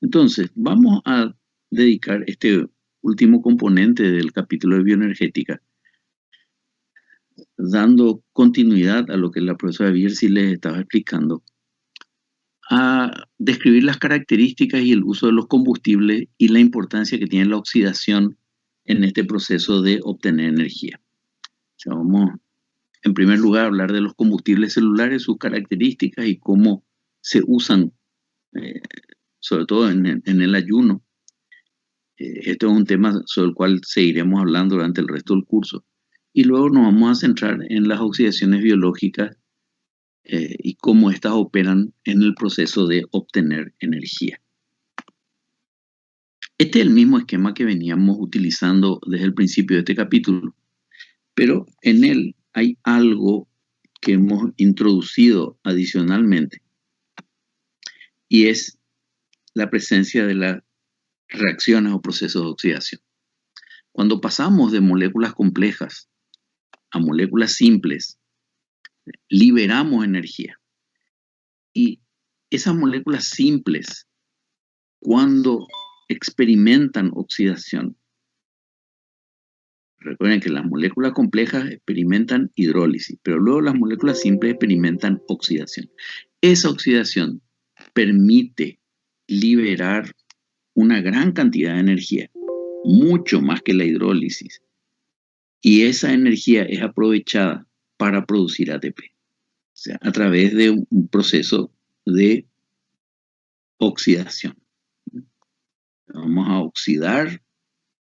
Entonces, vamos a dedicar este último componente del capítulo de bioenergética, dando continuidad a lo que la profesora Bierzi les estaba explicando, a describir las características y el uso de los combustibles y la importancia que tiene la oxidación en este proceso de obtener energía. O sea, vamos, en primer lugar, a hablar de los combustibles celulares, sus características y cómo se usan, sobre todo en el ayuno. Esto es un tema sobre el cual seguiremos hablando durante el resto del curso. Y luego nos vamos a centrar en las oxidaciones biológicas y cómo éstas operan en el proceso de obtener energía. Este es el mismo esquema que veníamos utilizando desde el principio de este capítulo, pero en él hay algo que hemos introducido adicionalmente, y es la presencia de las reacciones o procesos de oxidación. Cuando pasamos de moléculas complejas a moléculas simples, liberamos energía. Y esas moléculas simples, cuando experimentan oxidación, recuerden que las moléculas complejas experimentan hidrólisis, pero luego las moléculas simples experimentan oxidación. Esa oxidación permite liberar una gran cantidad de energía, mucho más que la hidrólisis. Y esa energía es aprovechada para producir ATP, o sea, a través de un proceso de oxidación. Vamos a oxidar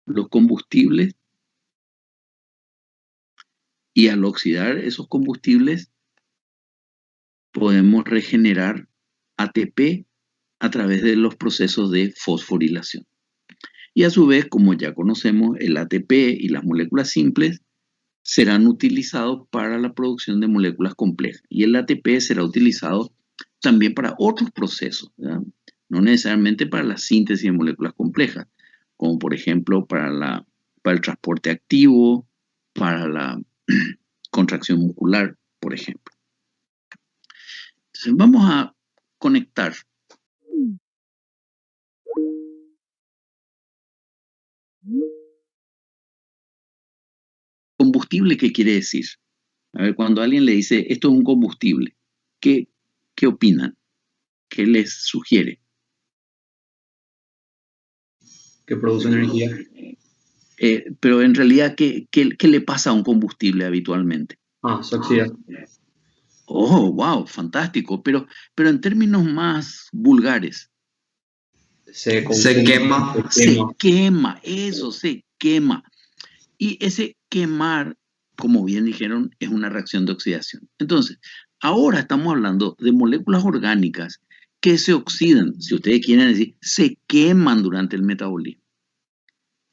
los combustibles y al oxidar esos combustibles podemos regenerar ATP a través de los procesos de fosforilación. Y a su vez, como ya conocemos, el ATP y las moléculas simples serán utilizados para la producción de moléculas complejas. Y el ATP será utilizado también para otros procesos, ¿verdad? No necesariamente para la síntesis de moléculas complejas, como por ejemplo para el transporte activo, para la contracción muscular, por ejemplo. Entonces vamos a conectar combustible. ¿Qué quiere decir? A ver, cuando alguien le dice esto es un combustible, ¿qué opinan? ¿Qué les sugiere? Que produce energía. Pero en realidad, ¿qué le pasa a un combustible habitualmente? Se oxida. Oh, wow, fantástico. Pero en términos más vulgares. Se quema. Se quema, eso, se quema. Y ese quemar, como bien dijeron, es una reacción de oxidación. Entonces, ahora estamos hablando de moléculas orgánicas que se oxidan, si ustedes quieren decir, se queman durante el metabolismo.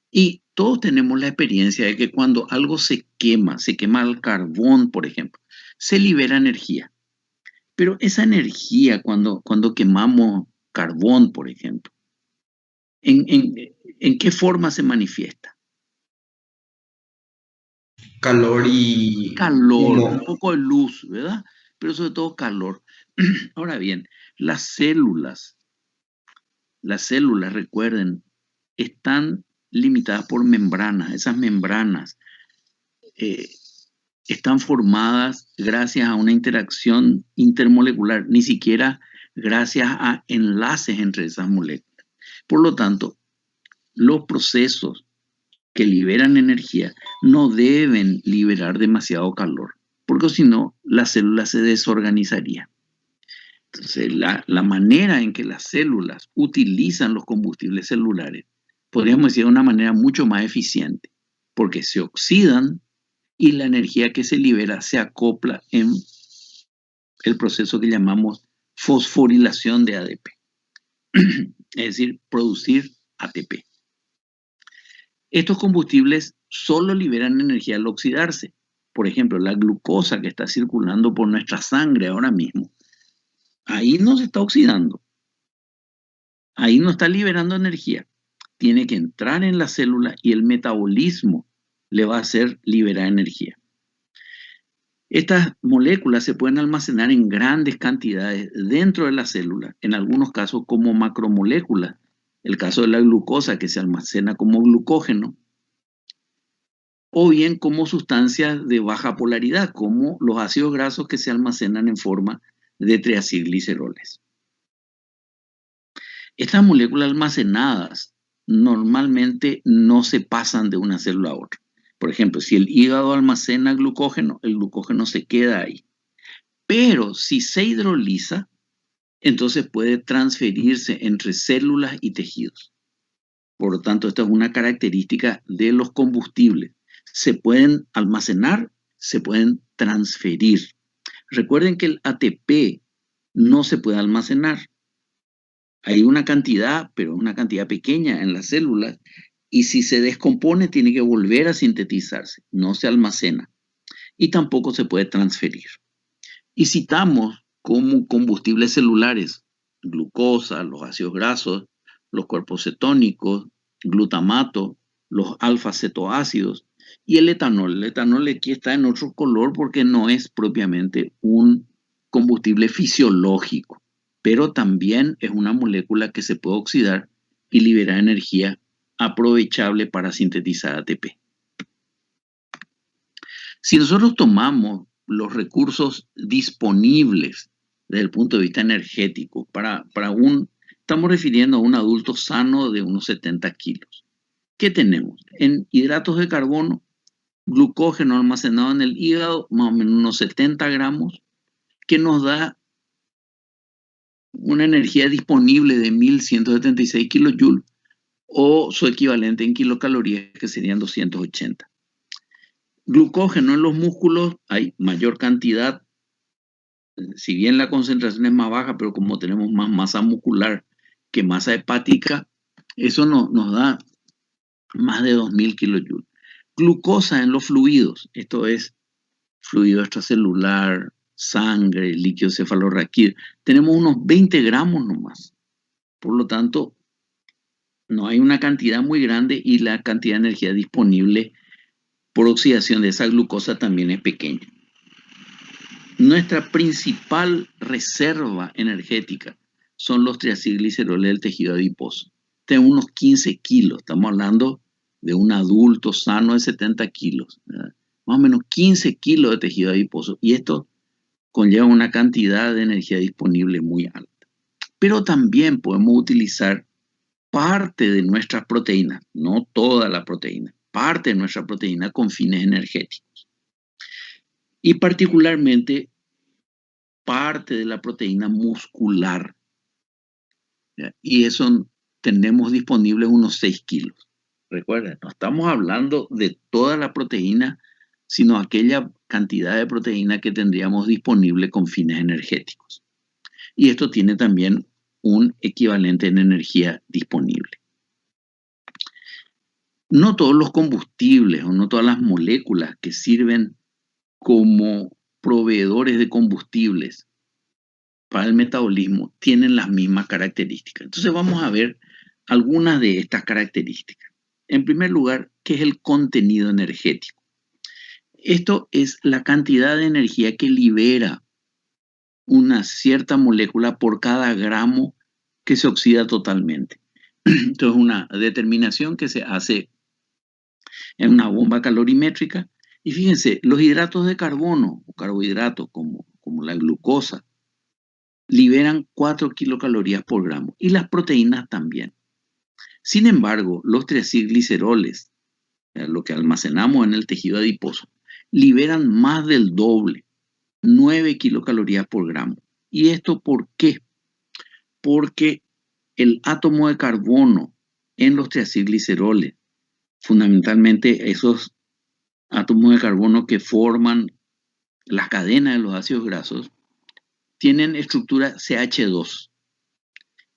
Y todos tenemos la experiencia de que cuando algo se quema el carbón, por ejemplo, se libera energía. Pero esa energía, cuando quemamos carbón, por ejemplo, ¿en qué forma se manifiesta? Calor y... Calor, un poco de luz, ¿verdad? Pero sobre todo calor. Ahora bien, las células, recuerden, están limitadas por membranas. Esas membranas están formadas gracias a una interacción intermolecular, ni siquiera gracias a enlaces entre esas moléculas. Por lo tanto, los procesos que liberan energía no deben liberar demasiado calor, porque si no, la célula se desorganizaría. Entonces, la manera en que las células utilizan los combustibles celulares, podríamos decir de una manera mucho más eficiente, porque se oxidan y la energía que se libera se acopla en el proceso que llamamos fosforilación de ADP, es decir, producir ATP. Estos combustibles solo liberan energía al oxidarse. Por ejemplo, la glucosa que está circulando por nuestra sangre ahora mismo, ahí no se está oxidando, ahí no está liberando energía. Tiene que entrar en la célula y el metabolismo le va a hacer liberar energía. Estas moléculas se pueden almacenar en grandes cantidades dentro de la célula, en algunos casos como macromoléculas, el caso de la glucosa que se almacena como glucógeno, o bien como sustancias de baja polaridad, como los ácidos grasos que se almacenan en forma de triacilgliceroles. Estas moléculas almacenadas normalmente no se pasan de una célula a otra. Por ejemplo, si el hígado almacena glucógeno, el glucógeno se queda ahí. Pero si se hidroliza, entonces puede transferirse entre células y tejidos. Por lo tanto, esta es una característica de los combustibles. Se pueden almacenar, se pueden transferir. Recuerden que el ATP no se puede almacenar. Hay una cantidad, pero una cantidad pequeña en las células, y si se descompone tiene que volver a sintetizarse, no se almacena. Y tampoco se puede transferir. Y citamos como combustibles celulares glucosa, los ácidos grasos, los cuerpos cetónicos, glutamato, los alfa-cetoácidos y el etanol. El etanol aquí está en otro color porque no es propiamente un combustible fisiológico, pero también es una molécula que se puede oxidar y liberar energía aprovechable para sintetizar ATP. Si nosotros tomamos los recursos disponibles desde el punto de vista energético, estamos refiriendo a un adulto sano de unos 70 kilos. ¿Qué tenemos? En hidratos de carbono, glucógeno almacenado en el hígado, más o menos unos 70 gramos, que nos da una energía disponible de 1176 kilojoules o su equivalente en kilocalorías, que serían 280. Glucógeno en los músculos hay mayor cantidad, si bien la concentración es más baja, pero como tenemos más masa muscular que masa hepática, eso nos da más de 2000 kilojoules. Glucosa en los fluidos, esto es fluido extracelular, sangre, líquido cefalorraquídeo, tenemos unos 20 gramos nomás. Por lo tanto, no hay una cantidad muy grande y la cantidad de energía disponible por oxidación de esa glucosa también es pequeña. Nuestra principal reserva energética son los triacilgliceroles del tejido adiposo. Tenemos unos 15 kilos, estamos hablando de un adulto sano de 70 kilos, ¿verdad? Más o menos 15 kilos de tejido adiposo, y esto conlleva una cantidad de energía disponible muy alta. Pero también podemos utilizar parte de nuestras proteínas, no toda la proteína, parte de nuestra proteína con fines energéticos. Y particularmente parte de la proteína muscular. ¿Ya? Y eso tenemos disponibles unos 6 kilos. Recuerden, no estamos hablando de toda la proteína, sino aquella cantidad de proteína que tendríamos disponible con fines energéticos. Y esto tiene también un equivalente en energía disponible. No todos los combustibles o no todas las moléculas que sirven como proveedores de combustibles para el metabolismo tienen las mismas características. Entonces vamos a ver algunas de estas características. En primer lugar, ¿qué es el contenido energético? Esto es la cantidad de energía que libera una cierta molécula por cada gramo que se oxida totalmente. Entonces, una determinación que se hace en una bomba calorimétrica. Y fíjense, los hidratos de carbono o carbohidratos como la glucosa liberan 4 kilocalorías por gramo y las proteínas también. Sin embargo, los triacilgliceroles, lo que almacenamos en el tejido adiposo, liberan más del doble, 9 kilocalorías por gramo. ¿Y esto por qué? Porque el átomo de carbono en los triacilgliceroles, fundamentalmente esos átomos de carbono que forman las cadenas de los ácidos grasos, tienen estructura CH2,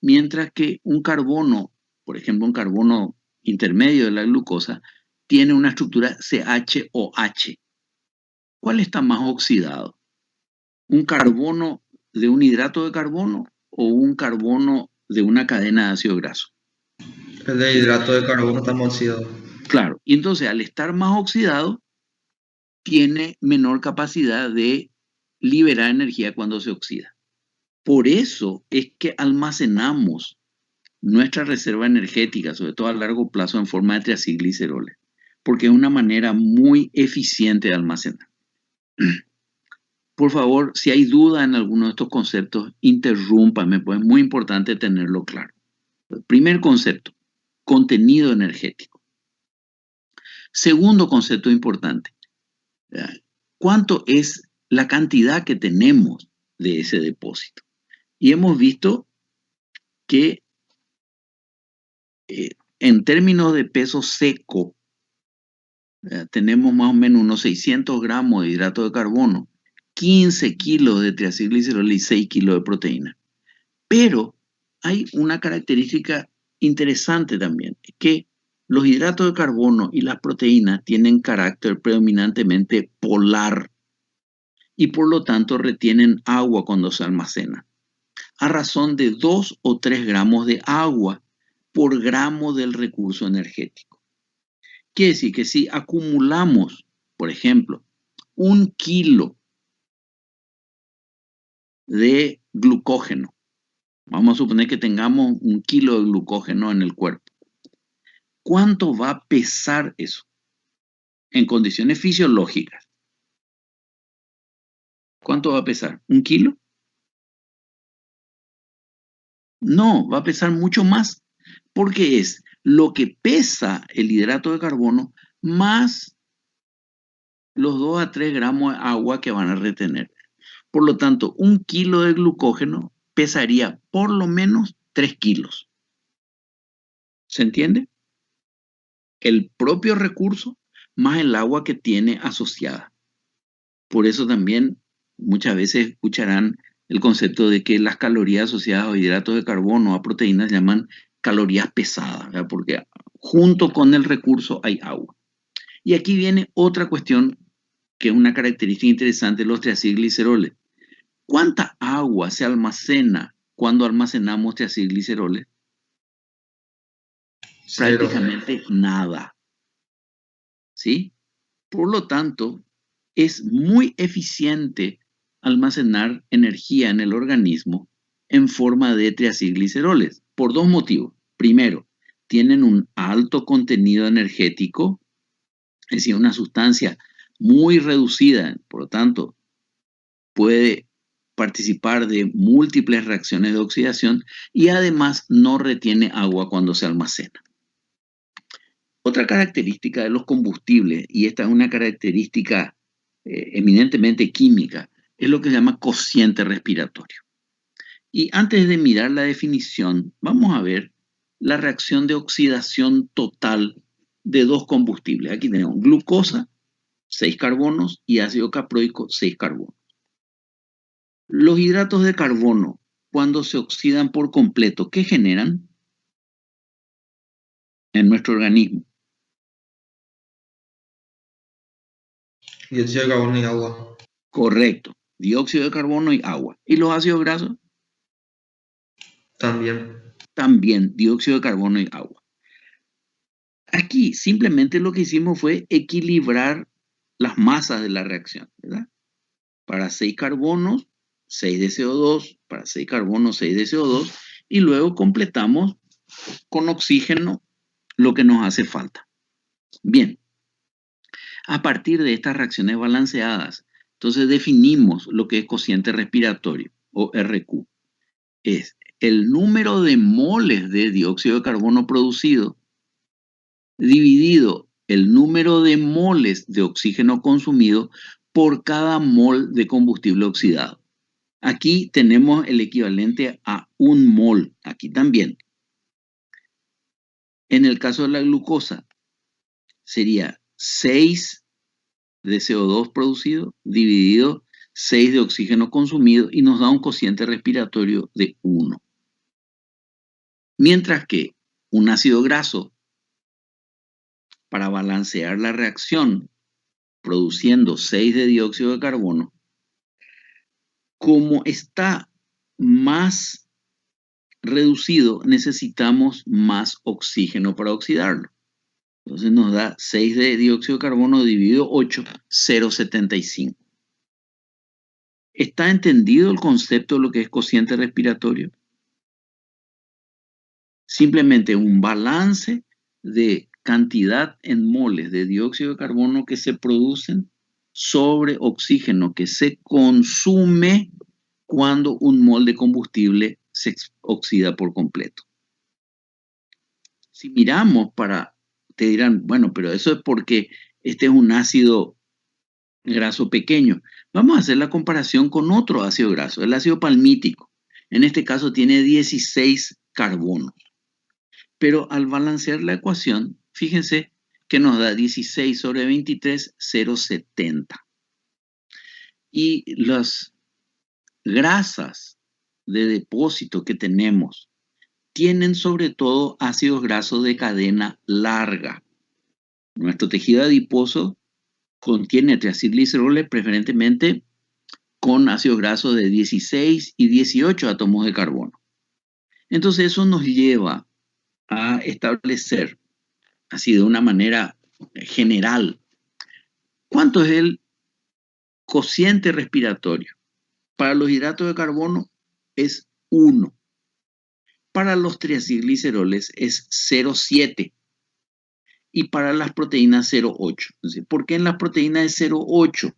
mientras que un carbono, por ejemplo un carbono intermedio de la glucosa, tiene una estructura CHOH. ¿Cuál está más oxidado? ¿Un carbono de un hidrato de carbono o un carbono de una cadena de ácido graso? El de hidrato de carbono está más oxidado. Claro, y entonces al estar más oxidado, tiene menor capacidad de liberar energía cuando se oxida. Por eso es que almacenamos nuestra reserva energética, sobre todo a largo plazo, en forma de triacilgliceroles, porque es una manera muy eficiente de almacenar. Por favor, si hay duda en alguno de estos conceptos, interrúmpame, pues es muy importante tenerlo claro. Primer concepto, contenido energético. Segundo concepto importante, ¿cuánto es la cantidad que tenemos de ese depósito? Y hemos visto que en términos de peso seco, tenemos más o menos unos 600 gramos de hidrato de carbono, 15 kilos de triacilglicerol y 6 kilos de proteína. Pero hay una característica interesante también, que los hidratos de carbono y las proteínas tienen carácter predominantemente polar y por lo tanto retienen agua cuando se almacenan, a razón de 2 o 3 gramos de agua por gramo del recurso energético. Quiere decir que si acumulamos, por ejemplo, 1 kilo de glucógeno, vamos a suponer que tengamos 1 kilo de glucógeno en el cuerpo, ¿cuánto va a pesar eso? En condiciones fisiológicas. ¿Cuánto va a pesar? ¿1 kilo? No, va a pesar mucho más, porque es lo que pesa el hidrato de carbono más los 2 a 3 gramos de agua que van a retener. Por lo tanto, 1 kilo de glucógeno pesaría por lo menos 3 kilos. ¿Se entiende? El propio recurso más el agua que tiene asociada. Por eso también muchas veces escucharán el concepto de que las calorías asociadas a hidratos de carbono, a proteínas, se llaman calorías pesadas, ¿verdad? Porque junto con el recurso hay agua. Y aquí viene otra cuestión que es una característica interesante de los triacilgliceroles. ¿Cuánta agua se almacena cuando almacenamos triacilgliceroles? Cero. Prácticamente nada. ¿Sí? Por lo tanto, es muy eficiente almacenar energía en el organismo en forma de triacilgliceroles, por 2 motivos. Primero, tienen un alto contenido energético, es decir, una sustancia muy reducida, por lo tanto, puede participar de múltiples reacciones de oxidación y además no retiene agua cuando se almacena. Otra característica de los combustibles, y esta es una característica eminentemente química, es lo que se llama cociente respiratorio. Y antes de mirar la definición, vamos a ver la reacción de oxidación total de 2 combustibles. Aquí tenemos glucosa, 6 carbonos, y ácido caproico, 6 carbonos. Los hidratos de carbono, cuando se oxidan por completo, ¿qué generan en nuestro organismo? Dióxido de carbono y agua. Correcto, dióxido de carbono y agua. ¿Y los ácidos grasos? También. También dióxido de carbono y agua. Aquí simplemente lo que hicimos fue equilibrar las masas de la reacción, ¿verdad? Para 6 carbonos, 6 de CO2, para 6 carbonos, 6 de CO2, y luego completamos con oxígeno lo que nos hace falta. Bien, a partir de estas reacciones balanceadas, entonces definimos lo que es cociente respiratorio, o RQ. Es el número de moles de dióxido de carbono producido dividido el número de moles de oxígeno consumido por cada mol de combustible oxidado. Aquí tenemos el equivalente a 1 mol, aquí también. En el caso de la glucosa, sería 6 de CO2 producido dividido 6 de oxígeno consumido y nos da un cociente respiratorio de 1. Mientras que un ácido graso, para balancear la reacción, produciendo 6 de dióxido de carbono, como está más reducido, necesitamos más oxígeno para oxidarlo. Entonces nos da 6 de dióxido de carbono dividido 8, 0,75. ¿Está entendido el concepto de lo que es cociente respiratorio? simplemente un balance de cantidad en moles de dióxido de carbono que se producen sobre oxígeno que se consume cuando un mol de combustible se oxida por completo. Si miramos te dirán, bueno, pero eso es porque este es un ácido graso pequeño. Vamos a hacer la comparación con otro ácido graso, el ácido palmítico. En este caso tiene 16 carbonos. Pero al balancear la ecuación, fíjense que nos da 16 sobre 23, 0,70. Y las grasas de depósito que tenemos tienen sobre todo ácidos grasos de cadena larga. Nuestro tejido adiposo contiene triacilgliceroles preferentemente con ácidos grasos de 16 y 18 átomos de carbono. Entonces eso nos lleva a establecer, así de una manera general, ¿cuánto es el cociente respiratorio? Para los hidratos de carbono es 1. Para los triacilgliceroles es 0,7. Y para las proteínas 0,8. Entonces, ¿por qué en las proteínas es 0,8?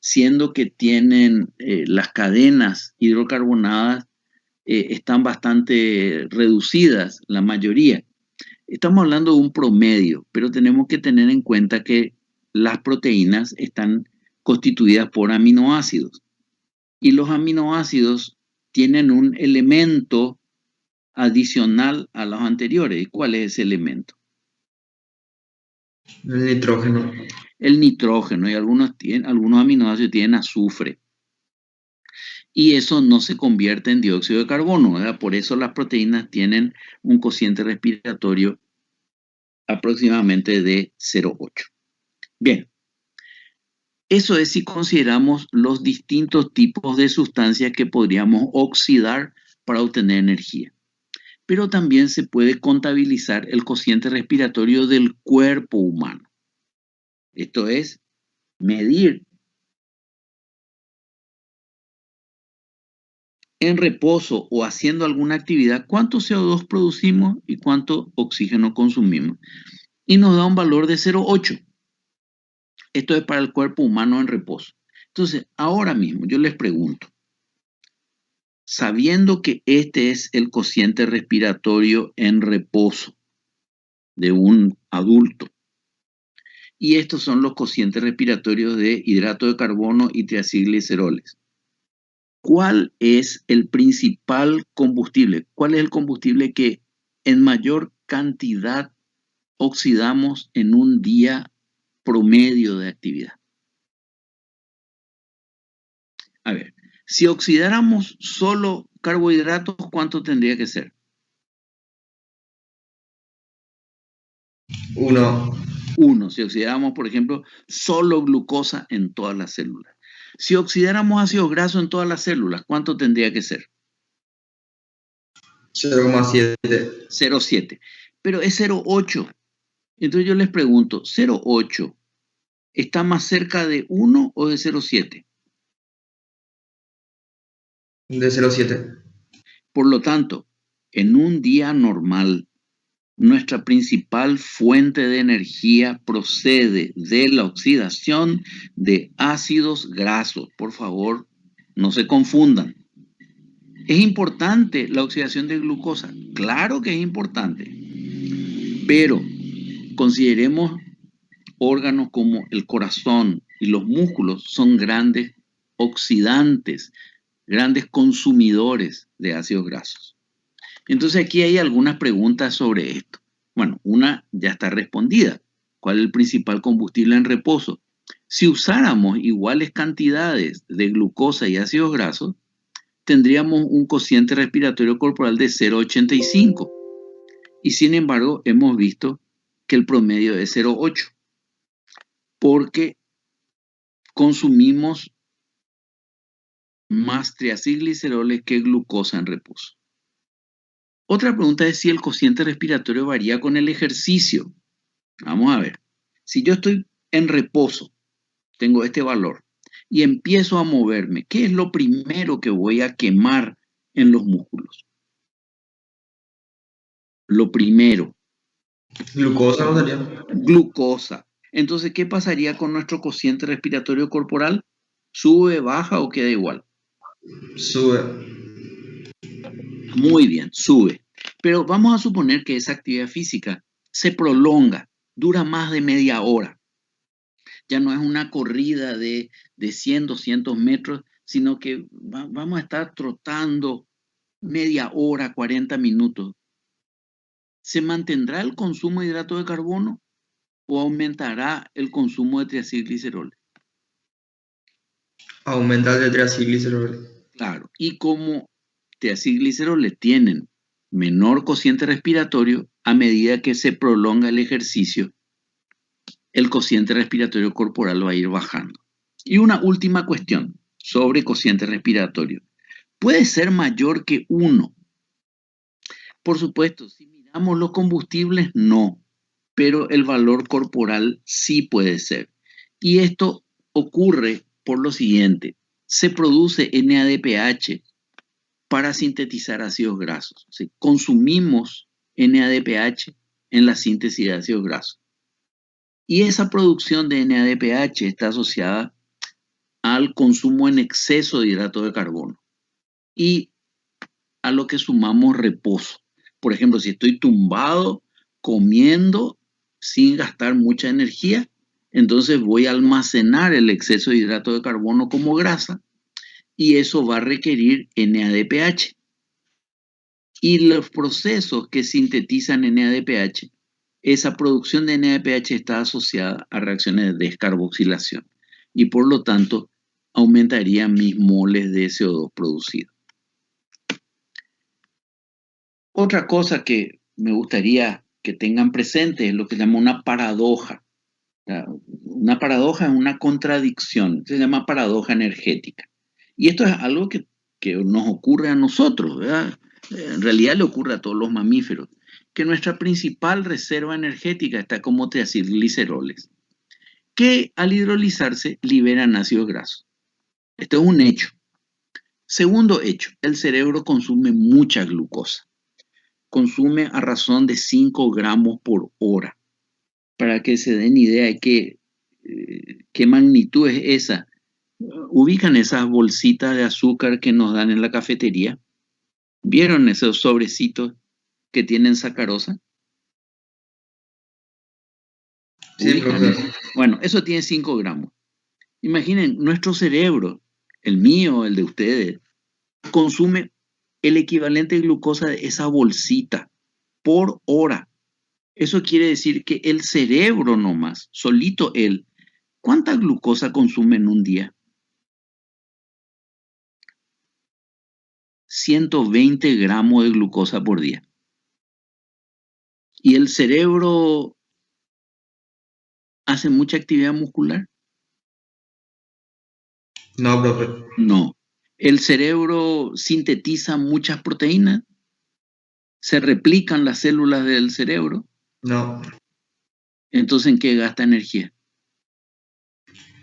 Siendo que tienen las cadenas hidrocarbonadas están bastante reducidas, la mayoría. Estamos hablando de un promedio, pero tenemos que tener en cuenta que las proteínas están constituidas por aminoácidos. Y los aminoácidos tienen un elemento adicional a los anteriores. ¿Y cuál es ese elemento? El nitrógeno. El nitrógeno, y algunos aminoácidos tienen azufre. Y eso no se convierte en dióxido de carbono, ¿verdad? Por eso las proteínas tienen un cociente respiratorio aproximadamente de 0,8. Bien, eso es si consideramos los distintos tipos de sustancias que podríamos oxidar para obtener energía. Pero también se puede contabilizar el cociente respiratorio del cuerpo humano. Esto es medir en reposo o haciendo alguna actividad cuánto CO2 producimos y cuánto oxígeno consumimos. Y nos da un valor de 0,8. Esto es para el cuerpo humano en reposo. Entonces, ahora mismo yo les pregunto, sabiendo que este es el cociente respiratorio en reposo de un adulto, y estos son los cocientes respiratorios de hidrato de carbono y triacilgliceroles, ¿cuál es el principal combustible? ¿Cuál es el combustible que en mayor cantidad oxidamos en un día promedio de actividad? A ver, si oxidáramos solo carbohidratos, ¿cuánto tendría que ser? 1. Si oxidáramos, por ejemplo, solo glucosa en todas las células. Si oxidáramos ácidos grasos en todas las células, ¿cuánto tendría que ser? 0,7. 0,7. Pero es 0,8. Entonces yo les pregunto, ¿0,8 está más cerca de 1 o de 0,7? De 0,7. Por lo tanto, en un día normal, nuestra principal fuente de energía procede de la oxidación de ácidos grasos. Por favor, no se confundan. ¿Es importante la oxidación de glucosa? Claro que es importante. Pero consideremos órganos como el corazón y los músculos son grandes oxidantes, grandes consumidores de ácidos grasos. Entonces aquí hay algunas preguntas sobre esto. Bueno, una ya está respondida. ¿Cuál es el principal combustible en reposo? Si usáramos iguales cantidades de glucosa y ácidos grasos, tendríamos un cociente respiratorio corporal de 0,85. Y sin embargo, hemos visto que el promedio es 0,8. Porque consumimos más triacilgliceroles que glucosa en reposo. Otra pregunta es si el cociente respiratorio varía con el ejercicio. Vamos a ver. Si yo estoy en reposo, tengo este valor, y empiezo a moverme, ¿qué es lo primero que voy a quemar en los músculos? lo primero, Glucosa, ¿no sería? glucosa. Entonces, ¿qué pasaría con nuestro cociente respiratorio corporal? ¿Sube, baja o queda igual? Sube. Muy bien, sube. Pero vamos a suponer que esa actividad física se prolonga, dura más de media hora. Ya no es una corrida de 100, 200 metros, sino que vamos a estar trotando media hora, 40 minutos. ¿Se mantendrá el consumo de hidrato de carbono o aumentará el consumo de triacilglicerol? Aumenta el triacilglicerol. Claro, y como triacilglicerol tienen menor cociente respiratorio, a medida que se prolonga el ejercicio, el cociente respiratorio corporal va a ir bajando. Y una última cuestión sobre cociente respiratorio. ¿Puede ser mayor que 1? Por supuesto, si miramos los combustibles, no, pero el valor corporal sí puede ser. Y esto ocurre por lo siguiente. Se produce NADPH para sintetizar ácidos grasos. O sea, consumimos NADPH en la síntesis de ácidos grasos. Y esa producción de NADPH está asociada al consumo en exceso de hidrato de carbono y a lo que sumamos reposo. Por ejemplo, si estoy tumbado, comiendo sin gastar mucha energía, entonces voy a almacenar el exceso de hidrato de carbono como grasa y eso va a requerir NADPH. Y los procesos que sintetizan NADPH, esa producción de NADPH está asociada a reacciones de descarboxilación y por lo tanto aumentaría mis moles de CO2 producidos. Otra cosa que me gustaría que tengan presente es lo que se llama una paradoja. Una paradoja es una contradicción, se llama paradoja energética. Y esto es algo que nos ocurre a nosotros, ¿verdad? En realidad le ocurre a todos los mamíferos, que nuestra principal reserva energética está como triacilgliceroles, que al hidrolizarse liberan ácidos grasos. Esto es un hecho. Segundo hecho, el cerebro consume mucha glucosa. Consume a razón de 5 gramos por hora. Para que se den idea de qué magnitud es esa. ¿Ubican esas bolsitas de azúcar que nos dan en la cafetería? ¿Vieron esos sobrecitos que tienen sacarosa? Sí, ¿Ubican eso? profe. Bueno, eso tiene 5 gramos. Imaginen, nuestro cerebro, el mío, el de ustedes, consume el equivalente de glucosa de esa bolsita por hora. Eso quiere decir que el cerebro nomás, solito él, ¿cuánta glucosa consume en un día? 120 gramos de glucosa por día. ¿Y el cerebro hace mucha actividad muscular? No, profe. No. ¿El cerebro sintetiza muchas proteínas? ¿Se replican las células del cerebro? No. Entonces, ¿en qué gasta energía?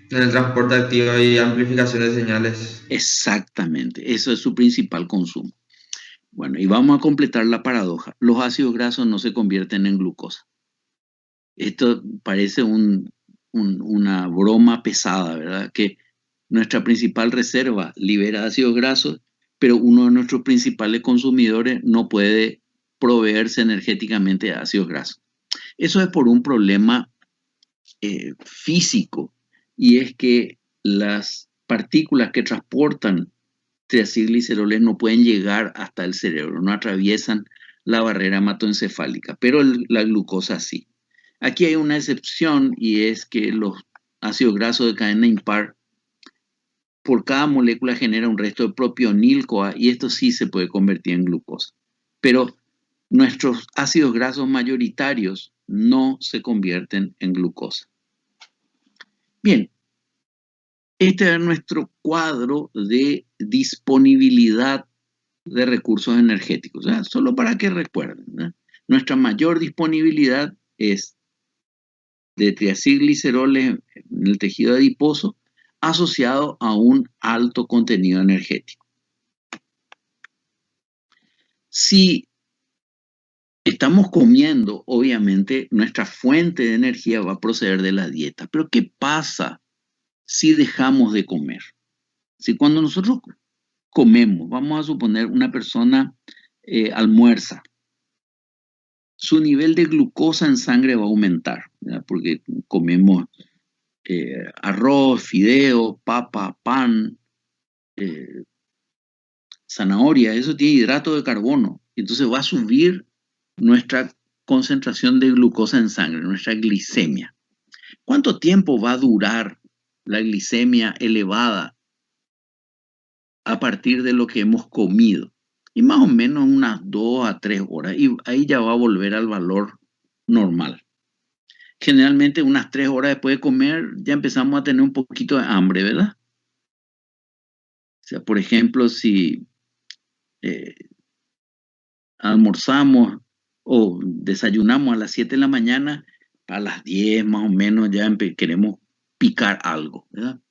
En el transporte activo y amplificación de señales. Exactamente, eso es su principal consumo. Bueno, y vamos a completar la paradoja. Los ácidos grasos no se convierten en glucosa. Esto parece una broma pesada, ¿verdad? Que nuestra principal reserva libera ácidos grasos, pero uno de nuestros principales consumidores no puede proveerse energéticamente de ácidos grasos. Eso es por un problema físico, y es que las partículas que transportan triacilgliceroles no pueden llegar hasta el cerebro, no atraviesan la barrera hematoencefálica, pero la glucosa sí. Aquí hay una excepción y es que los ácidos grasos de cadena impar por cada molécula genera un resto de propionil-CoA y esto sí se puede convertir en glucosa. Pero nuestros ácidos grasos mayoritarios no se convierten en glucosa. Bien, este es nuestro cuadro de disponibilidad de recursos energéticos, ¿verdad? Solo para que recuerden, ¿verdad? Nuestra mayor disponibilidad es de triacilgliceroles en el tejido adiposo asociado a un alto contenido energético. Si estamos comiendo, obviamente, nuestra fuente de energía va a proceder de la dieta. Pero ¿qué pasa si dejamos de comer? Si cuando nosotros comemos, vamos a suponer una persona almuerza, su nivel de glucosa en sangre va a aumentar, ¿verdad? Porque comemos arroz, fideo, papa, pan, zanahoria, eso tiene hidrato de carbono. Entonces va a subir nuestra concentración de glucosa en sangre, nuestra glicemia. ¿Cuánto tiempo va a durar la glicemia elevada a partir de lo que hemos comido? Y más o menos unas 2 a 3 horas. Y ahí ya va a volver al valor normal. Generalmente unas 3 horas después de comer ya empezamos a tener un poquito de hambre, ¿verdad? O sea, por ejemplo, si almorzamos o desayunamos a las 7 de la mañana, a las 10 más o menos ya queremos picar algo, ¿verdad?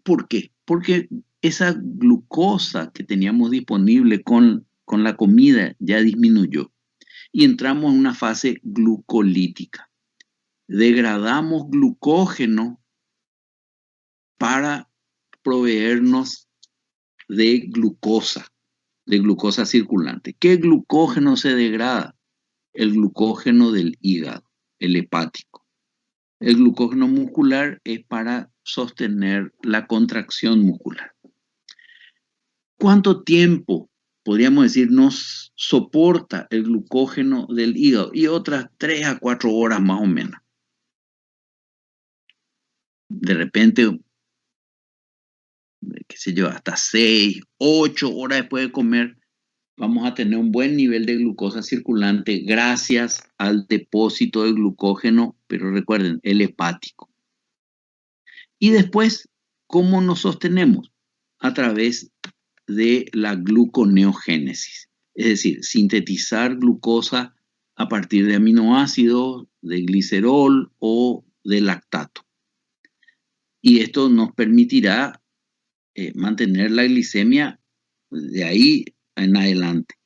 ¿Por qué? Porque esa glucosa que teníamos disponible con la comida ya disminuyó y entramos en una fase glucolítica. Degradamos glucógeno para proveernos de glucosa circulante. ¿Qué glucógeno se degrada? El glucógeno del hígado, el hepático. El glucógeno muscular es para sostener la contracción muscular. ¿Cuánto tiempo, podríamos decir, nos soporta el glucógeno del hígado? Y otras 3 a 4 horas más o menos. De repente, qué sé yo, hasta 6, 8 horas después de comer, vamos a tener un buen nivel de glucosa circulante gracias al depósito de glucógeno, pero recuerden, el hepático. Y después, ¿cómo nos sostenemos? A través de la gluconeogénesis, es decir, sintetizar glucosa a partir de aminoácidos, de glicerol o de lactato. Y esto nos permitirá mantener la glicemia de ahí en adelante.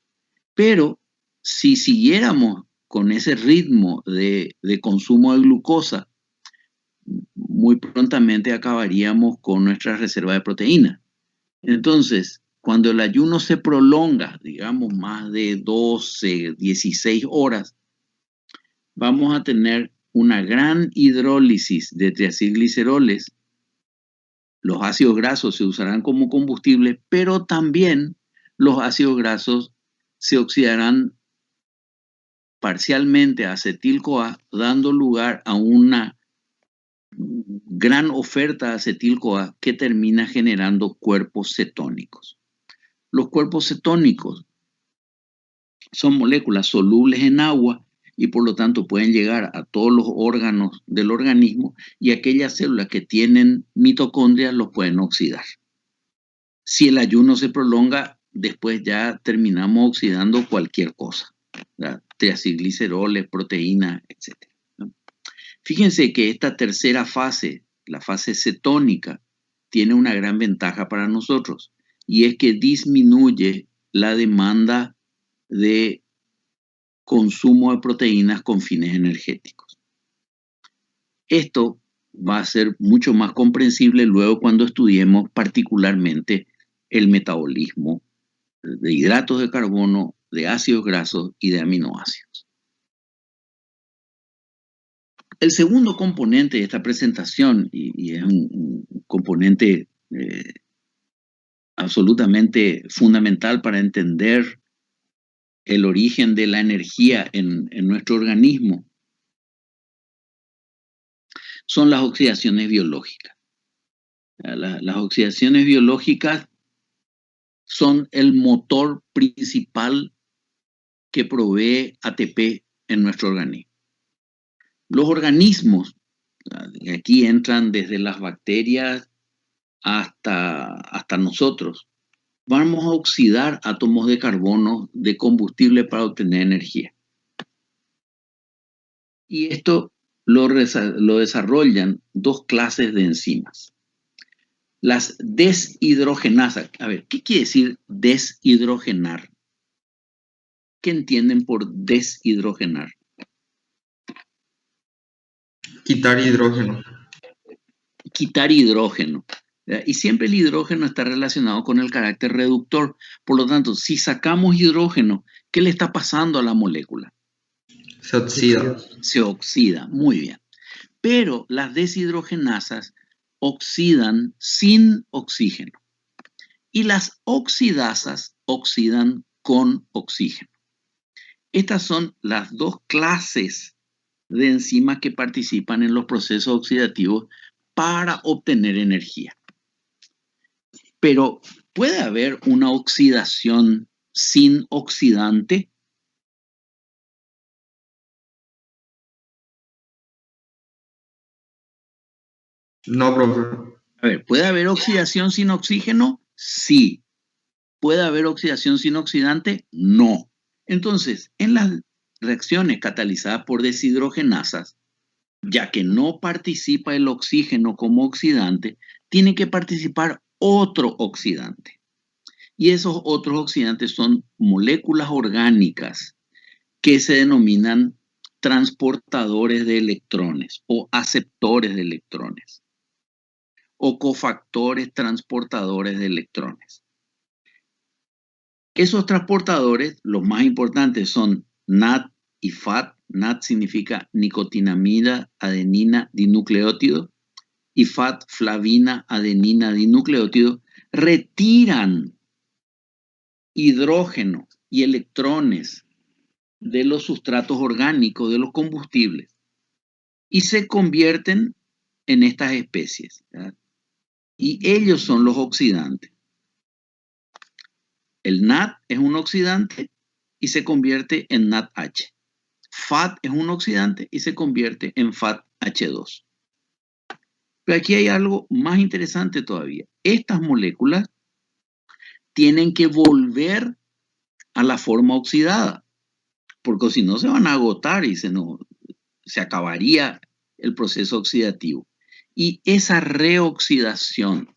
Pero si siguiéramos con ese ritmo de consumo de glucosa, muy prontamente acabaríamos con nuestra reserva de proteína. Entonces, cuando el ayuno se prolonga, digamos más de 12, 16 horas, vamos a tener una gran hidrólisis de triacilgliceroles. Los ácidos grasos se usarán como combustible, pero también los ácidos grasos se oxidarán parcialmente a acetil-CoA, dando lugar a una gran oferta de acetil-CoA que termina generando cuerpos cetónicos. Los cuerpos cetónicos son moléculas solubles en agua y por lo tanto pueden llegar a todos los órganos del organismo y aquellas células que tienen mitocondrias los pueden oxidar. Si el ayuno se prolonga, después ya terminamos oxidando cualquier cosa, triacilgliceroles, proteínas, etc. Fíjense que esta tercera fase, la fase cetónica, tiene una gran ventaja para nosotros y es que disminuye la demanda de consumo de proteínas con fines energéticos. Esto va a ser mucho más comprensible luego cuando estudiemos particularmente el metabolismo de hidratos de carbono, de ácidos grasos y de aminoácidos. El segundo componente de esta presentación, y es un componente absolutamente fundamental para entender el origen de la energía en nuestro organismo, son las oxidaciones biológicas. Las oxidaciones biológicas son el motor principal que provee ATP en nuestro organismo. Los organismos, aquí entran desde las bacterias hasta nosotros, vamos a oxidar átomos de carbono de combustible para obtener energía. Y esto lo desarrollan dos clases de enzimas. Las deshidrogenasas. A ver, ¿qué quiere decir deshidrogenar? ¿Qué entienden por deshidrogenar? Quitar hidrógeno. Quitar hidrógeno. Y siempre el hidrógeno está relacionado con el carácter reductor. Por lo tanto, si sacamos hidrógeno, ¿qué le está pasando a la molécula? Se oxida. Se oxida, muy bien. Pero las deshidrogenasas oxidan sin oxígeno. Y las oxidasas oxidan con oxígeno. Estas son las dos clases de enzimas que participan en los procesos oxidativos para obtener energía. Pero, ¿puede haber una oxidación sin oxidante? No, profe. A ver, ¿puede haber oxidación sin oxígeno? Sí. ¿Puede haber oxidación sin oxidante? No. Entonces, en las reacciones catalizadas por deshidrogenasas, ya que no participa el oxígeno como oxidante, tiene que participar otro oxidante. Y esos otros oxidantes son moléculas orgánicas que se denominan transportadores de electrones o aceptores de electrones o cofactores transportadores de electrones. Esos transportadores, los más importantes, son NAD y FAD. NAD significa nicotinamida adenina dinucleótido y FAD, flavina adenina dinucleótido, retiran hidrógeno y electrones de los sustratos orgánicos, de los combustibles, y se convierten en estas especies, ¿verdad? Y ellos son los oxidantes. El NAD es un oxidante y se convierte en NADH. FAD es un oxidante y se convierte en FADH2. Pero aquí hay algo más interesante todavía. Estas moléculas tienen que volver a la forma oxidada, porque si no se van a agotar y se acabaría el proceso oxidativo. Y esa reoxidación,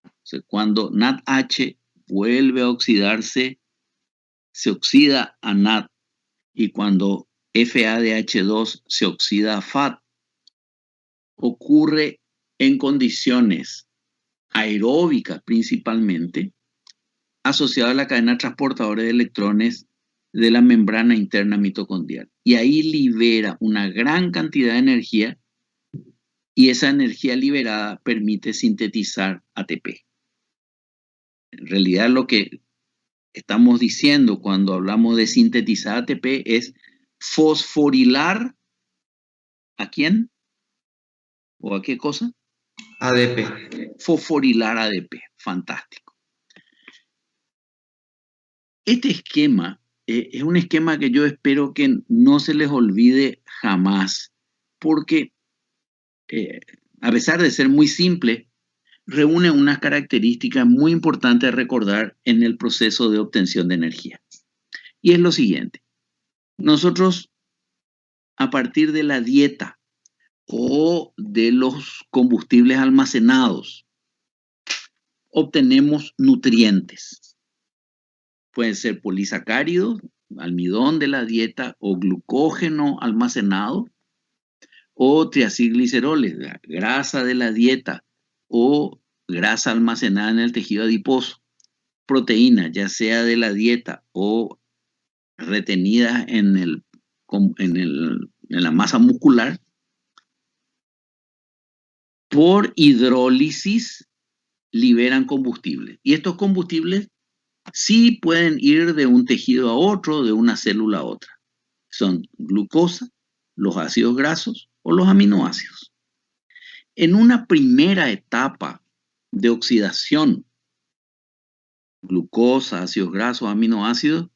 o sea, cuando NADH vuelve a oxidarse, se oxida a NAD, y cuando FADH2 se oxida a FAD, ocurre en condiciones aeróbicas principalmente, asociado a la cadena transportadora de electrones de la membrana interna mitocondrial. Y ahí libera una gran cantidad de energía y esa energía liberada permite sintetizar ATP. En realidad lo que estamos diciendo cuando hablamos de sintetizar ATP es fosforilar ¿a quién? ¿O a qué cosa? ADP. Fosforilar ADP. Fantástico. Este esquema es un esquema que yo espero que no se les olvide jamás, porque a pesar de ser muy simple, reúne unas características muy importantes a recordar en el proceso de obtención de energía. Y es lo siguiente. Nosotros, a partir de la dieta o de los combustibles almacenados, obtenemos nutrientes. Pueden ser polisacáridos, almidón de la dieta, o glucógeno almacenado, o triacilgliceroles, la grasa de la dieta, o grasa almacenada en el tejido adiposo, proteínas, ya sea de la dieta o retenidas en la masa muscular, por hidrólisis liberan combustible. Y estos combustibles sí pueden ir de un tejido a otro, de una célula a otra. Son glucosa, los ácidos grasos o los aminoácidos. En una primera etapa de oxidación, glucosa, ácidos grasos, aminoácidos,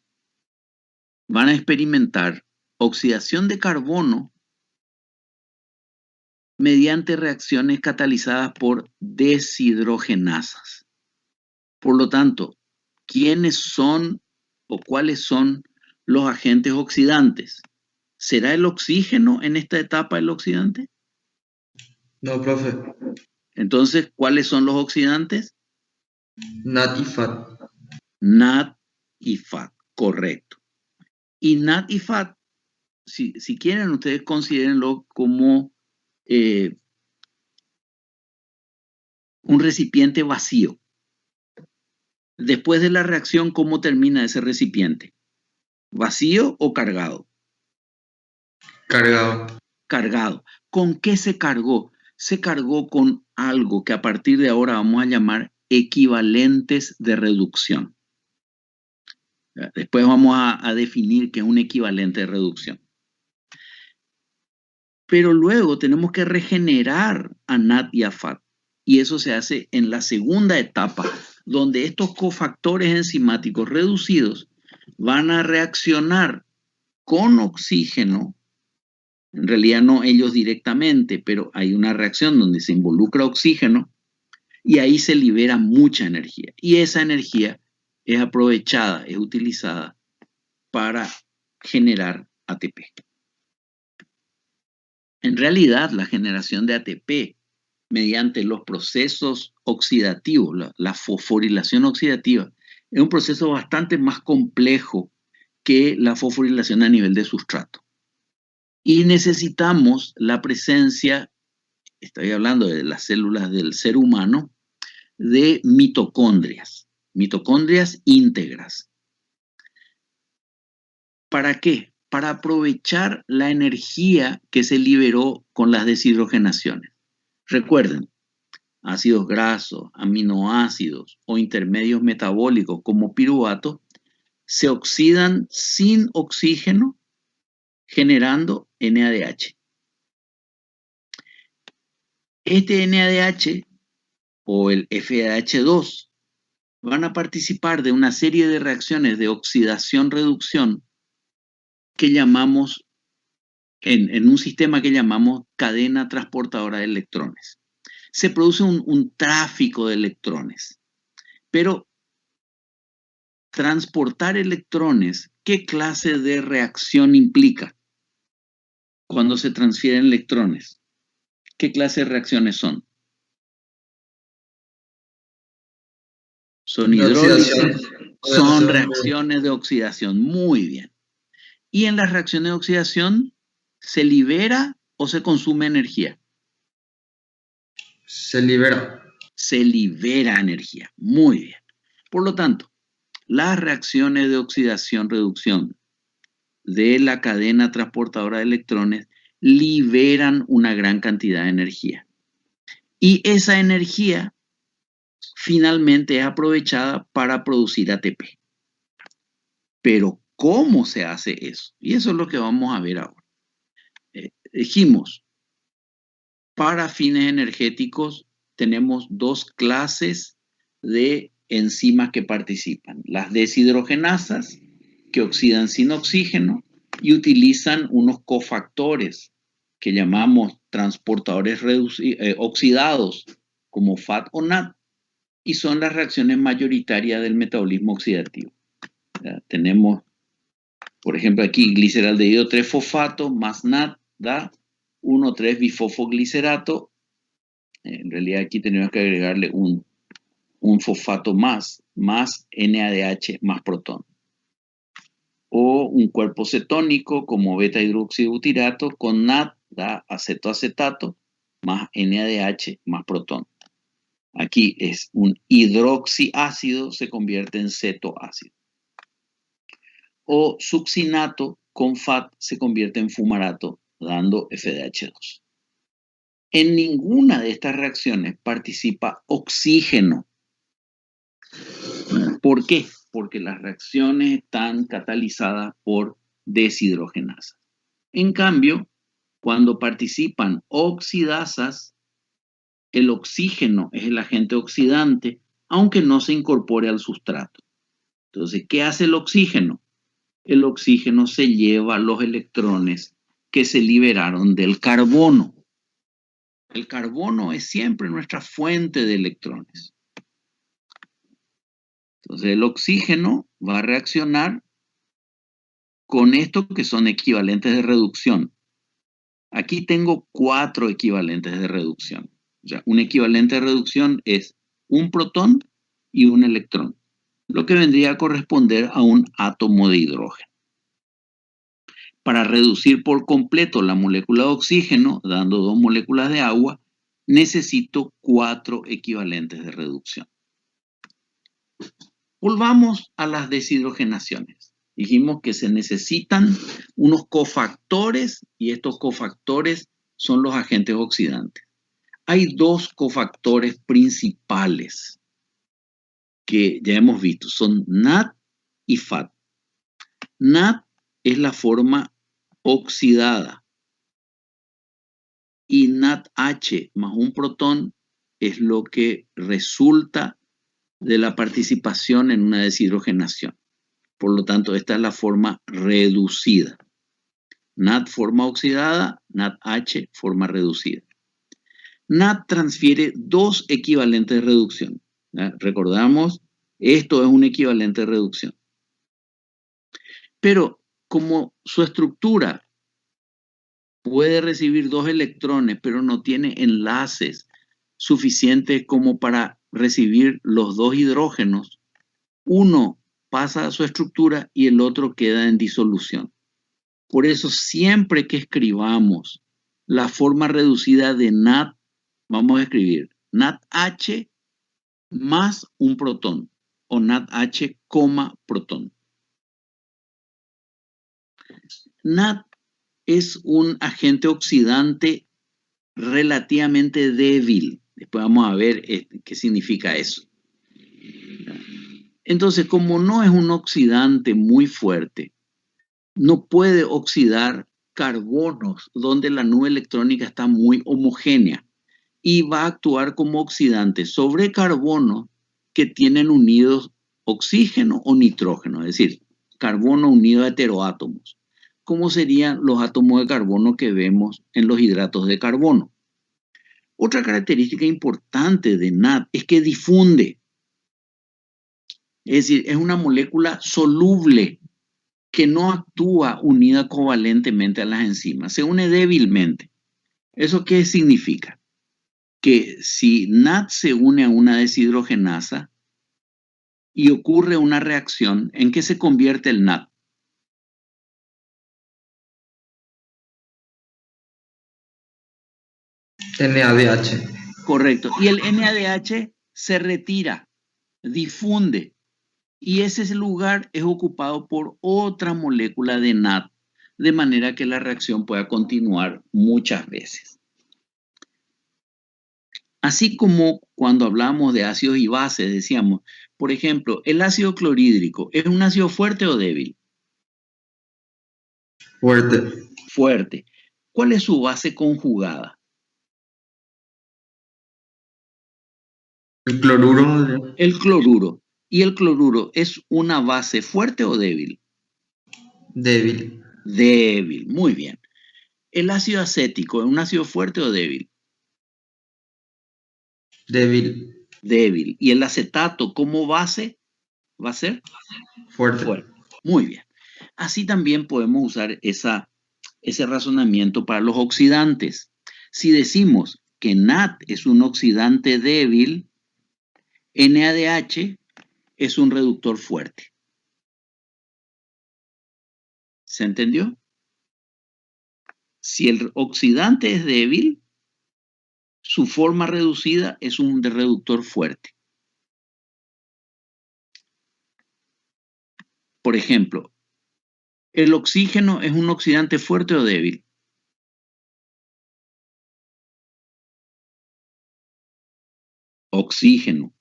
van a experimentar oxidación de carbono mediante reacciones catalizadas por deshidrogenasas. Por lo tanto, ¿quiénes son o cuáles son los agentes oxidantes? ¿Será el oxígeno en esta etapa el oxidante? No, profe. Entonces, ¿cuáles son los oxidantes? NAD y FAD. NAD y FAD, correcto. Y NAD y FAT, si quieren, ustedes considérenlo como un recipiente vacío. Después de la reacción, ¿cómo termina ese recipiente? ¿Vacío o cargado? Cargado. Cargado. ¿Con qué se cargó? Se cargó con algo que a partir de ahora vamos a llamar equivalentes de reducción. Después vamos a definir qué es un equivalente de reducción. Pero luego tenemos que regenerar a NAD y a FAT. Y eso se hace en la segunda etapa, donde estos cofactores enzimáticos reducidos van a reaccionar con oxígeno. En realidad no ellos directamente, pero hay una reacción donde se involucra oxígeno y ahí se libera mucha energía. Y esa energía es aprovechada, es utilizada para generar ATP. En realidad, la generación de ATP mediante los procesos oxidativos, la fosforilación oxidativa, es un proceso bastante más complejo que la fosforilación a nivel de sustrato. Y necesitamos la presencia, estoy hablando de las células del ser humano, de mitocondrias íntegras. ¿Para qué? Para aprovechar la energía que se liberó con las deshidrogenaciones. Recuerden, ácidos grasos, aminoácidos o intermedios metabólicos como piruvato se oxidan sin oxígeno generando NADH. Este NADH o el FADH2 van a participar de una serie de reacciones de oxidación-reducción que llamamos, en un sistema que llamamos cadena transportadora de electrones. Se produce un tráfico de electrones, pero transportar electrones, ¿qué clase de reacción implica cuando se transfieren electrones? ¿Qué clase de reacciones son? Son hidrólisis, son reacciones de oxidación. Muy bien. Y en las reacciones de oxidación, ¿se libera o se consume energía? Se libera. Se libera energía. Muy bien. Por lo tanto, las reacciones de oxidación-reducción de la cadena transportadora de electrones liberan una gran cantidad de energía. Y esa energía finalmente es aprovechada para producir ATP. Pero ¿cómo se hace eso? Y eso es lo que vamos a ver ahora. Dijimos, para fines energéticos tenemos dos clases de enzimas que participan. Las deshidrogenasas, que oxidan sin oxígeno y utilizan unos cofactores que llamamos transportadores oxidados, como FAT o NAD, y son las reacciones mayoritarias del metabolismo oxidativo. Tenemos, por ejemplo, aquí gliceraldehído 3-fosfato más NAD da 1,3-bifosfoglicerato. En realidad aquí tenemos que agregarle un fosfato más NADH más protón. O un cuerpo cetónico como beta-hidroxibutirato con NAD da acetoacetato más NADH más protón. Aquí es un hidroxiácido, se convierte en cetoácido. O succinato con FAT se convierte en fumarato, dando FDH2. En ninguna de estas reacciones participa oxígeno. ¿Por qué? Porque las reacciones están catalizadas por deshidrogenasas. En cambio, cuando participan oxidasas, el oxígeno es el agente oxidante, aunque no se incorpore al sustrato. Entonces, ¿qué hace el oxígeno? El oxígeno se lleva los electrones que se liberaron del carbono. El carbono es siempre nuestra fuente de electrones. Entonces, el oxígeno va a reaccionar con esto que son equivalentes de reducción. Aquí tengo 4 equivalentes de reducción. O sea, un equivalente de reducción es un protón y un electrón, lo que vendría a corresponder a un átomo de hidrógeno. Para reducir por completo la molécula de oxígeno, dando 2 moléculas de agua, necesito 4 equivalentes de reducción. Volvamos a las deshidrogenaciones. Dijimos que se necesitan unos cofactores y estos cofactores son los agentes oxidantes. Hay 2 cofactores principales que ya hemos visto, son NAD y FAD. NAD es la forma oxidada y NADH más un protón es lo que resulta de la participación en una deshidrogenación. Por lo tanto, esta es la forma reducida. NAD forma oxidada, NADH forma reducida. NAD transfiere 2 equivalentes de reducción. Recordamos, esto es un equivalente de reducción. Pero como su estructura puede recibir 2 electrones, pero no tiene enlaces suficientes como para recibir los 2 hidrógenos, uno pasa a su estructura y el otro queda en disolución. Por eso siempre que escribamos la forma reducida de NAD, vamos a escribir NADH más un protón o NADH, protón. NAD es un agente oxidante relativamente débil. Después vamos a ver qué significa eso. Entonces, como no es un oxidante muy fuerte, no puede oxidar carbonos donde la nube electrónica está muy homogénea y va a actuar como oxidante sobre carbonos que tienen unidos oxígeno o nitrógeno, es decir, carbono unido a heteroátomos, como serían los átomos de carbono que vemos en los hidratos de carbono. Otra característica importante de NAD es que difunde, es decir, es una molécula soluble que no actúa unida covalentemente a las enzimas, se une débilmente. ¿Eso qué significa? Que si NAD se une a una deshidrogenasa y ocurre una reacción, ¿en qué se convierte el NAD? NADH. Correcto. Y el NADH se retira, difunde. Y ese lugar es ocupado por otra molécula de NAD, de manera que la reacción pueda continuar muchas veces. Así como cuando hablamos de ácidos y bases, decíamos, por ejemplo, el ácido clorhídrico, ¿es un ácido fuerte o débil? Fuerte. Fuerte. ¿Cuál es su base conjugada? El cloruro. El cloruro. ¿Y el cloruro es una base fuerte o débil? Débil. Débil, muy bien. ¿El ácido acético es un ácido fuerte o débil? Débil. Débil. ¿Y el acetato como base va a ser? Fuerte. Fuerte. Muy bien. Así también podemos usar ese razonamiento para los oxidantes. Si decimos que NAD es un oxidante débil, NADH es un reductor fuerte. ¿Se entendió? Si el oxidante es débil, su forma reducida es un reductor fuerte. Por ejemplo, ¿el oxígeno es un oxidante fuerte o débil? Oxígeno.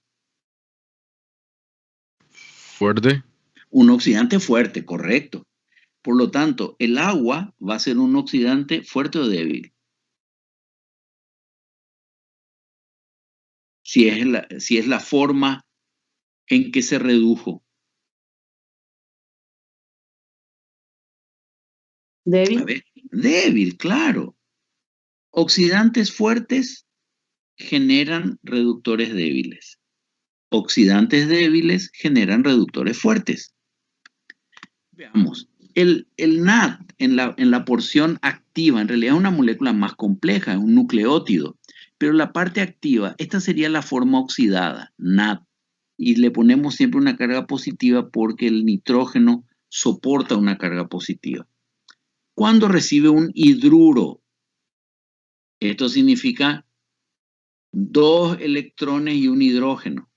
Fuerte. Un oxidante fuerte, correcto. Por lo tanto, el agua va a ser un oxidante fuerte o débil. Si es la forma en que se redujo. Débil. A ver, débil, claro. Oxidantes fuertes generan reductores débiles. Oxidantes débiles generan reductores fuertes. Veamos, el NAD en la porción activa, en realidad es una molécula más compleja, es un nucleótido, pero la parte activa, esta sería la forma oxidada, NAD, y le ponemos siempre una carga positiva porque el nitrógeno soporta una carga positiva. Cuando recibe un hidruro, esto significa 2 electrones y un hidrógeno.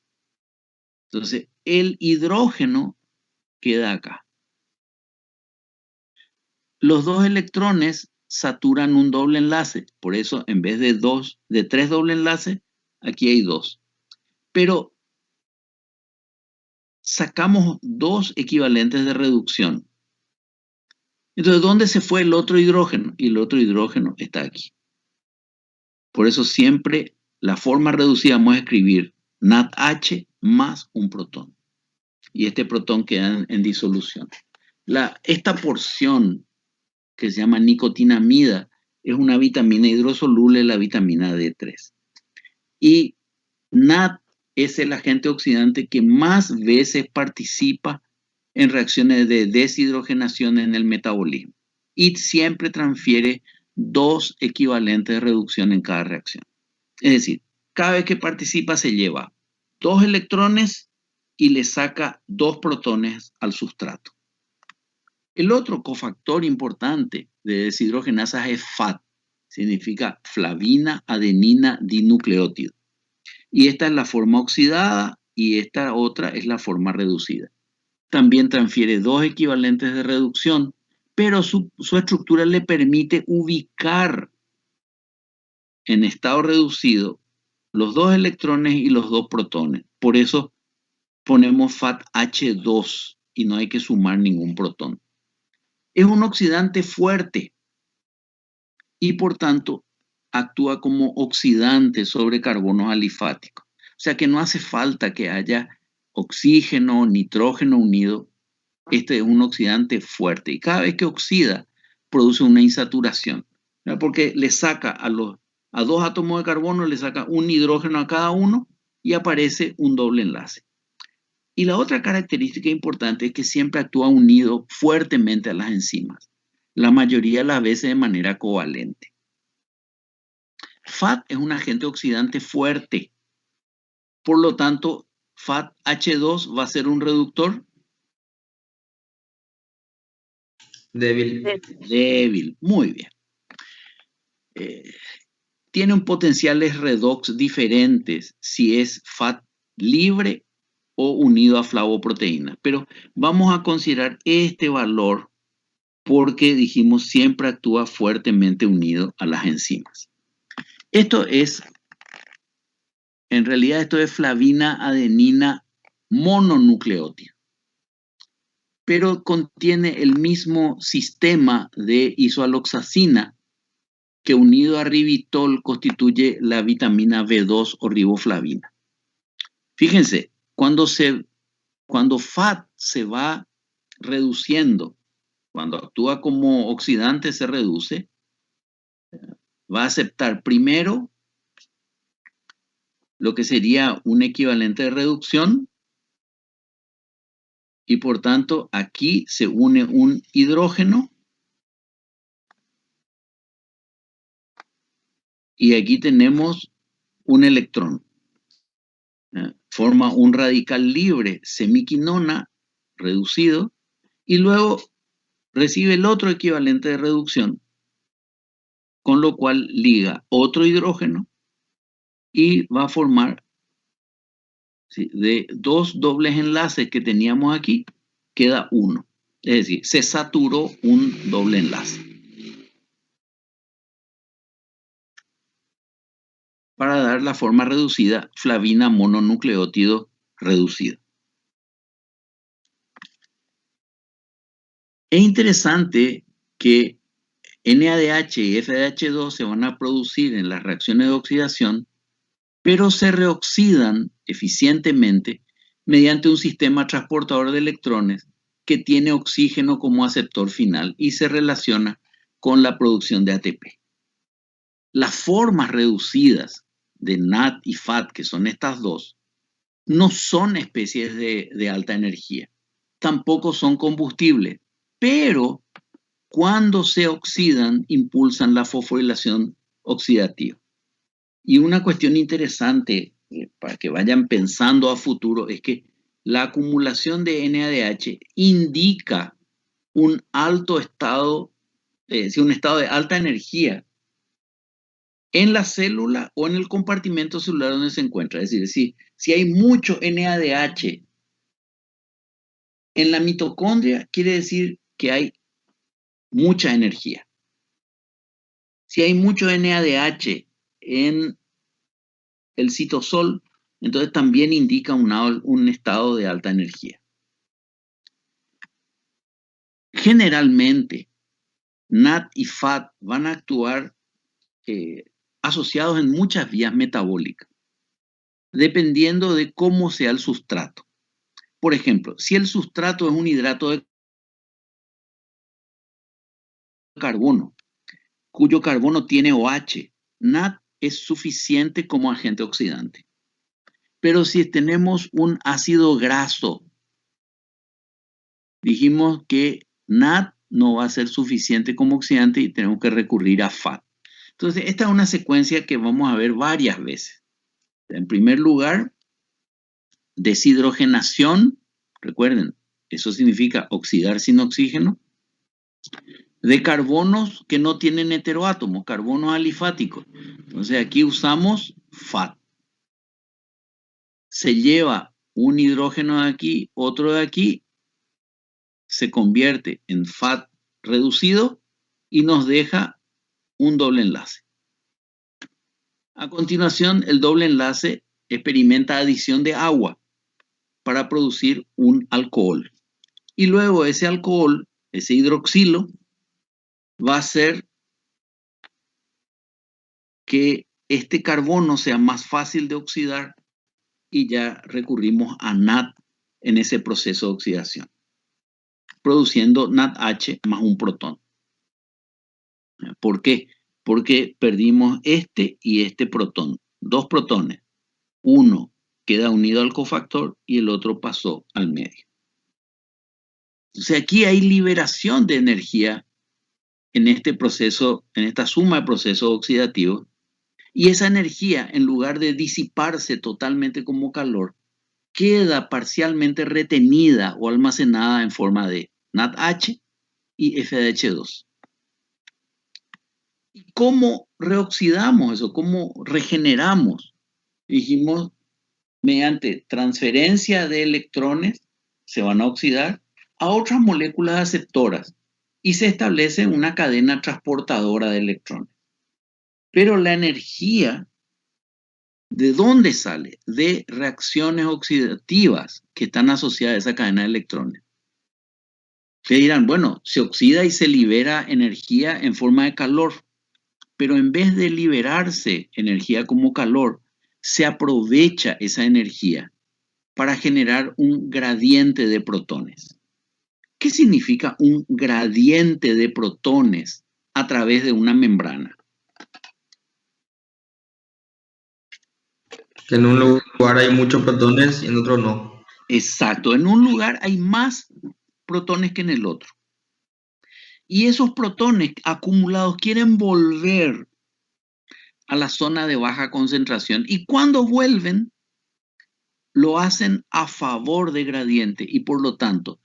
Entonces, el hidrógeno queda acá. Los 2 electrones saturan un doble enlace. Por eso, en vez de 3 doble enlaces, aquí hay 2. Pero sacamos 2 equivalentes de reducción. Entonces, ¿dónde se fue el otro hidrógeno? Y el otro hidrógeno está aquí. Por eso siempre la forma reducida vamos a escribir NaDH más un protón. Y este protón queda en disolución. Esta porción que se llama nicotinamida es una vitamina hidrosoluble, la vitamina D3. Y NAD es el agente oxidante que más veces participa en reacciones de deshidrogenación en el metabolismo y siempre transfiere 2 equivalentes de reducción en cada reacción. Es decir, cada vez que participa se lleva 2 electrones y le saca 2 protones al sustrato. El otro cofactor importante de deshidrogenasas es FAD, significa flavina adenina dinucleótido. Y esta es la forma oxidada y esta otra es la forma reducida. También transfiere 2 equivalentes de reducción, pero su estructura le permite ubicar en estado reducido los 2 electrones y los 2 protones. Por eso ponemos FADH2 y no hay que sumar ningún protón. Es un oxidante fuerte y por tanto actúa como oxidante sobre carbonos alifáticos. O sea que no hace falta que haya oxígeno, nitrógeno unido. Este es un oxidante fuerte y cada vez que oxida produce una insaturación, ¿verdad? Porque le saca a 2 átomos de carbono, le saca un hidrógeno a cada uno y aparece un doble enlace. Y la otra característica importante es que siempre actúa unido fuertemente a las enzimas, la mayoría de las veces de manera covalente. FAD es un agente oxidante fuerte, por lo tanto, FADH2 va a ser un reductor débil. Débil, muy bien. Tiene potenciales redox diferentes si es FAD libre o unido a flavoproteína, pero vamos a considerar este valor porque dijimos siempre actúa fuertemente unido a las enzimas. En realidad esto es flavina adenina mononucleótido, pero contiene el mismo sistema de isoaloxacina que unido a ribitol constituye la vitamina B2 o riboflavina. Fíjense, cuando FAD se va reduciendo, cuando actúa como oxidante se reduce, va a aceptar primero lo que sería un equivalente de reducción y por tanto aquí se une un hidrógeno y aquí tenemos un electrón. Forma un radical libre semiquinona reducido y luego recibe el otro equivalente de reducción, con lo cual liga otro hidrógeno y va a formar, ¿sí?, de 2 dobles enlaces que teníamos aquí, queda uno. Es decir, se saturó un doble enlace. Para dar la forma reducida, flavina mononucleótido reducido. Es interesante que NADH y FADH2 se van a producir en las reacciones de oxidación, pero se reoxidan eficientemente mediante un sistema transportador de electrones que tiene oxígeno como aceptor final y se relaciona con la producción de ATP. Las formas reducidas de NAD y FAD, que son estas dos, no son especies de alta energía, tampoco son combustibles, pero cuando se oxidan impulsan la fosforilación oxidativa. Y una cuestión interesante para que vayan pensando a futuro es que la acumulación de NADH indica un alto estado un estado de alta energía en la célula o en el compartimento celular donde se encuentra. Es decir, si hay mucho NADH en la mitocondria, quiere decir que hay mucha energía. Si hay mucho NADH en el citosol, entonces también indica un estado de alta energía. Generalmente, NAD y FAT van a actuar asociados en muchas vías metabólicas, dependiendo de cómo sea el sustrato. Por ejemplo, si el sustrato es un hidrato de carbono, cuyo carbono tiene OH, NAD es suficiente como agente oxidante. Pero si tenemos un ácido graso, dijimos que NAD no va a ser suficiente como oxidante y tenemos que recurrir a FAT. Entonces, esta es una secuencia que vamos a ver varias veces. En primer lugar, deshidrogenación, recuerden, eso significa oxidar sin oxígeno, de carbonos que no tienen heteroátomos, carbonos alifáticos. Entonces aquí usamos FAT. Se lleva un hidrógeno de aquí, otro de aquí, se convierte en FAT reducido y nos deja un doble enlace. A continuación, el doble enlace experimenta adición de agua para producir un alcohol. Y luego ese alcohol, ese hidroxilo, va a hacer que este carbono sea más fácil de oxidar y ya recurrimos a NAD en ese proceso de oxidación, produciendo NADH más un protón. ¿Por qué? Porque perdimos este y este protón, dos protones. Uno queda unido al cofactor y el otro pasó al medio. Entonces aquí hay liberación de energía en este proceso, en esta suma de procesos oxidativos, y esa energía, en lugar de disiparse totalmente como calor, queda parcialmente retenida o almacenada en forma de NADH y FADH2. ¿Y cómo reoxidamos eso? ¿Cómo regeneramos? Dijimos, mediante transferencia de electrones, se van a oxidar a otras moléculas aceptoras y se establece una cadena transportadora de electrones. Pero la energía, ¿de dónde sale? De reacciones oxidativas que están asociadas a esa cadena de electrones. Ustedes dirán, bueno, se oxida y se libera energía en forma de calor, pero en vez de liberarse energía como calor, se aprovecha esa energía para generar un gradiente de protones. ¿Qué significa un gradiente de protones a través de una membrana? Que en un lugar hay muchos protones y en otro no. Exacto, en un lugar hay más protones que en el otro. Y esos protones acumulados quieren volver a la zona de baja concentración. Y cuando vuelven, lo hacen a favor de gradiente y por lo tanto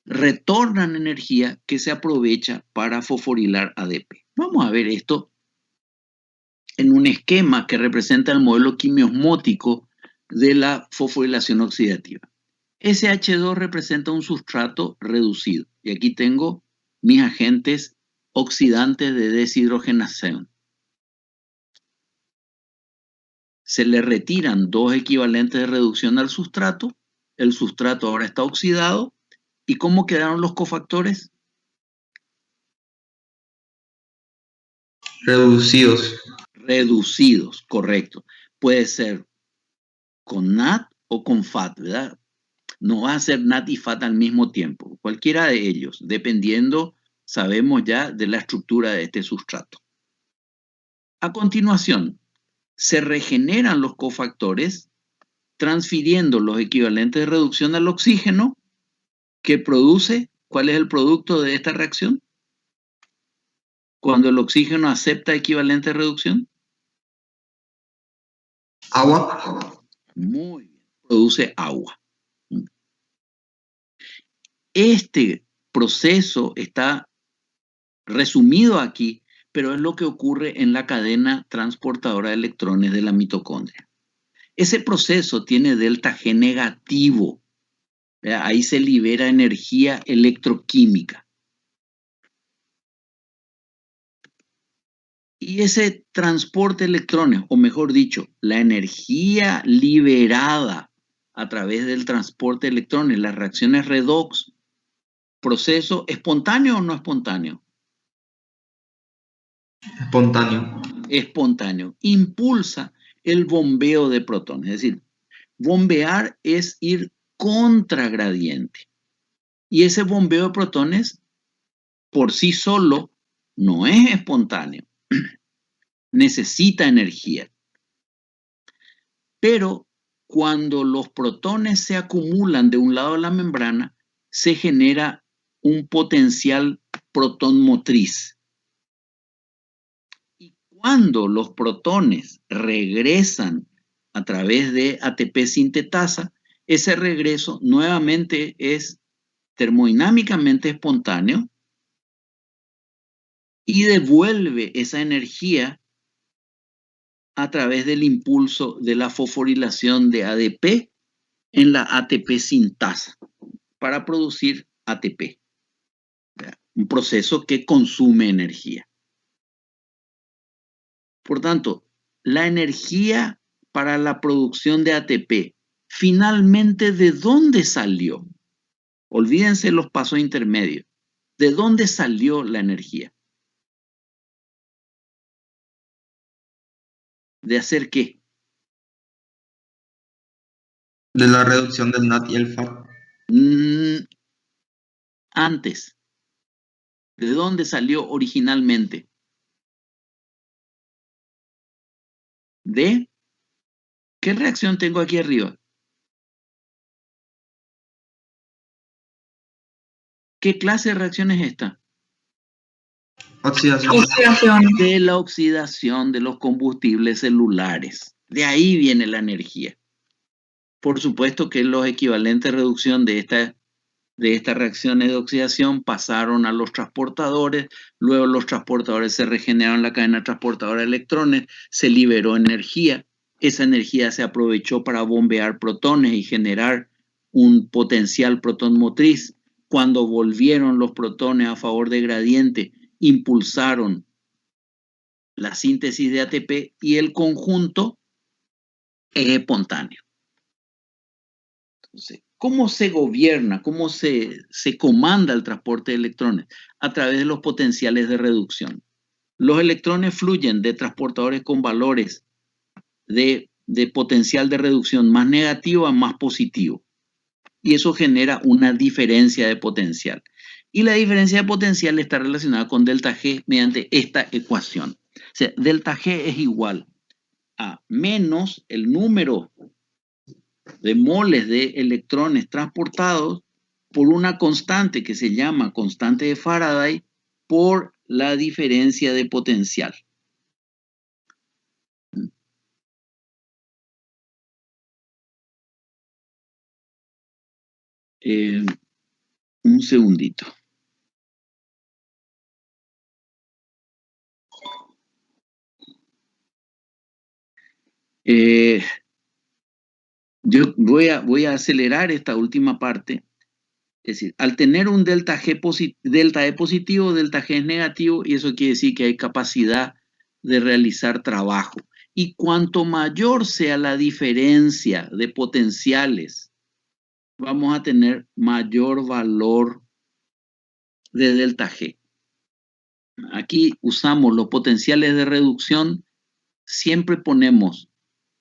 retornan energía que se aprovecha para fosforilar ADP. Vamos a ver esto en un esquema que representa el modelo quimiosmótico de la fosforilación oxidativa. SH2 representa un sustrato reducido y aquí tengo mis agentes oxidantes de deshidrogenación. Se le retiran dos equivalentes de reducción al sustrato, el sustrato ahora está oxidado, ¿y cómo quedaron los cofactores? Reducidos. Reducidos, correcto. Puede ser con NAD o con FAT, ¿verdad? No va a ser NAD y FAT al mismo tiempo, cualquiera de ellos, dependiendo, sabemos ya, de la estructura de este sustrato. A continuación, se regeneran los cofactores transfiriendo los equivalentes de reducción al oxígeno que produce, ¿cuál es el producto de esta reacción? Cuando el oxígeno acepta equivalente de reducción. Agua. Muy bien, produce agua. Este proceso está resumido aquí, pero es lo que ocurre en la cadena transportadora de electrones de la mitocondria. Ese proceso tiene delta G negativo. Ahí se libera energía electroquímica. Y ese transporte de electrones, o mejor dicho, la energía liberada a través del transporte de electrones, las reacciones redox, proceso espontáneo o no espontáneo. Espontáneo. Espontáneo. Impulsa el bombeo de protones. Es decir, bombear es ir contra gradiente. Y ese bombeo de protones por sí solo no es espontáneo. Necesita energía. Pero cuando los protones se acumulan de un lado de la membrana, se genera un potencial protón motriz. Y cuando los protones regresan a través de ATP sintetasa, ese regreso nuevamente es termodinámicamente espontáneo y devuelve esa energía a través del impulso de la fosforilación de ADP en la ATP sintasa para producir ATP, un proceso que consume energía. Por tanto, la energía para la producción de ATP, finalmente, ¿de dónde salió? Olvídense los pasos intermedios. ¿De dónde salió la energía? ¿De hacer qué? De la reducción del NAT y el FAT. Antes. ¿De dónde salió originalmente? ¿De qué reacción tengo aquí arriba? ¿Qué clase de reacción es esta? Oxidación. De la oxidación de los combustibles celulares. De ahí viene la energía. Por supuesto que los equivalentes de reducción de estas reacciones de oxidación pasaron a los transportadores, luego los transportadores se regeneraron en la cadena transportadora de electrones, se liberó energía, esa energía se aprovechó para bombear protones y generar un potencial protón motriz. Cuando volvieron los protones a favor de gradiente, impulsaron la síntesis de ATP y el conjunto es espontáneo. Entonces, ¿cómo se gobierna, cómo se comanda el transporte de electrones? A través de los potenciales de reducción. Los electrones fluyen de transportadores con valores de potencial de reducción más negativo a más positivo. Y eso genera una diferencia de potencial. Y la diferencia de potencial está relacionada con delta G mediante esta ecuación. O sea, delta G es igual a menos el número de moles de electrones transportados por una constante que se llama constante de Faraday por la diferencia de potencial. Un segundito. Yo voy a acelerar esta última parte. Es decir, al tener un delta E positivo, delta G es negativo, y eso quiere decir que hay capacidad de realizar trabajo. Y cuanto mayor sea la diferencia de potenciales, vamos a tener mayor valor de delta G. Aquí usamos los potenciales de reducción, siempre ponemos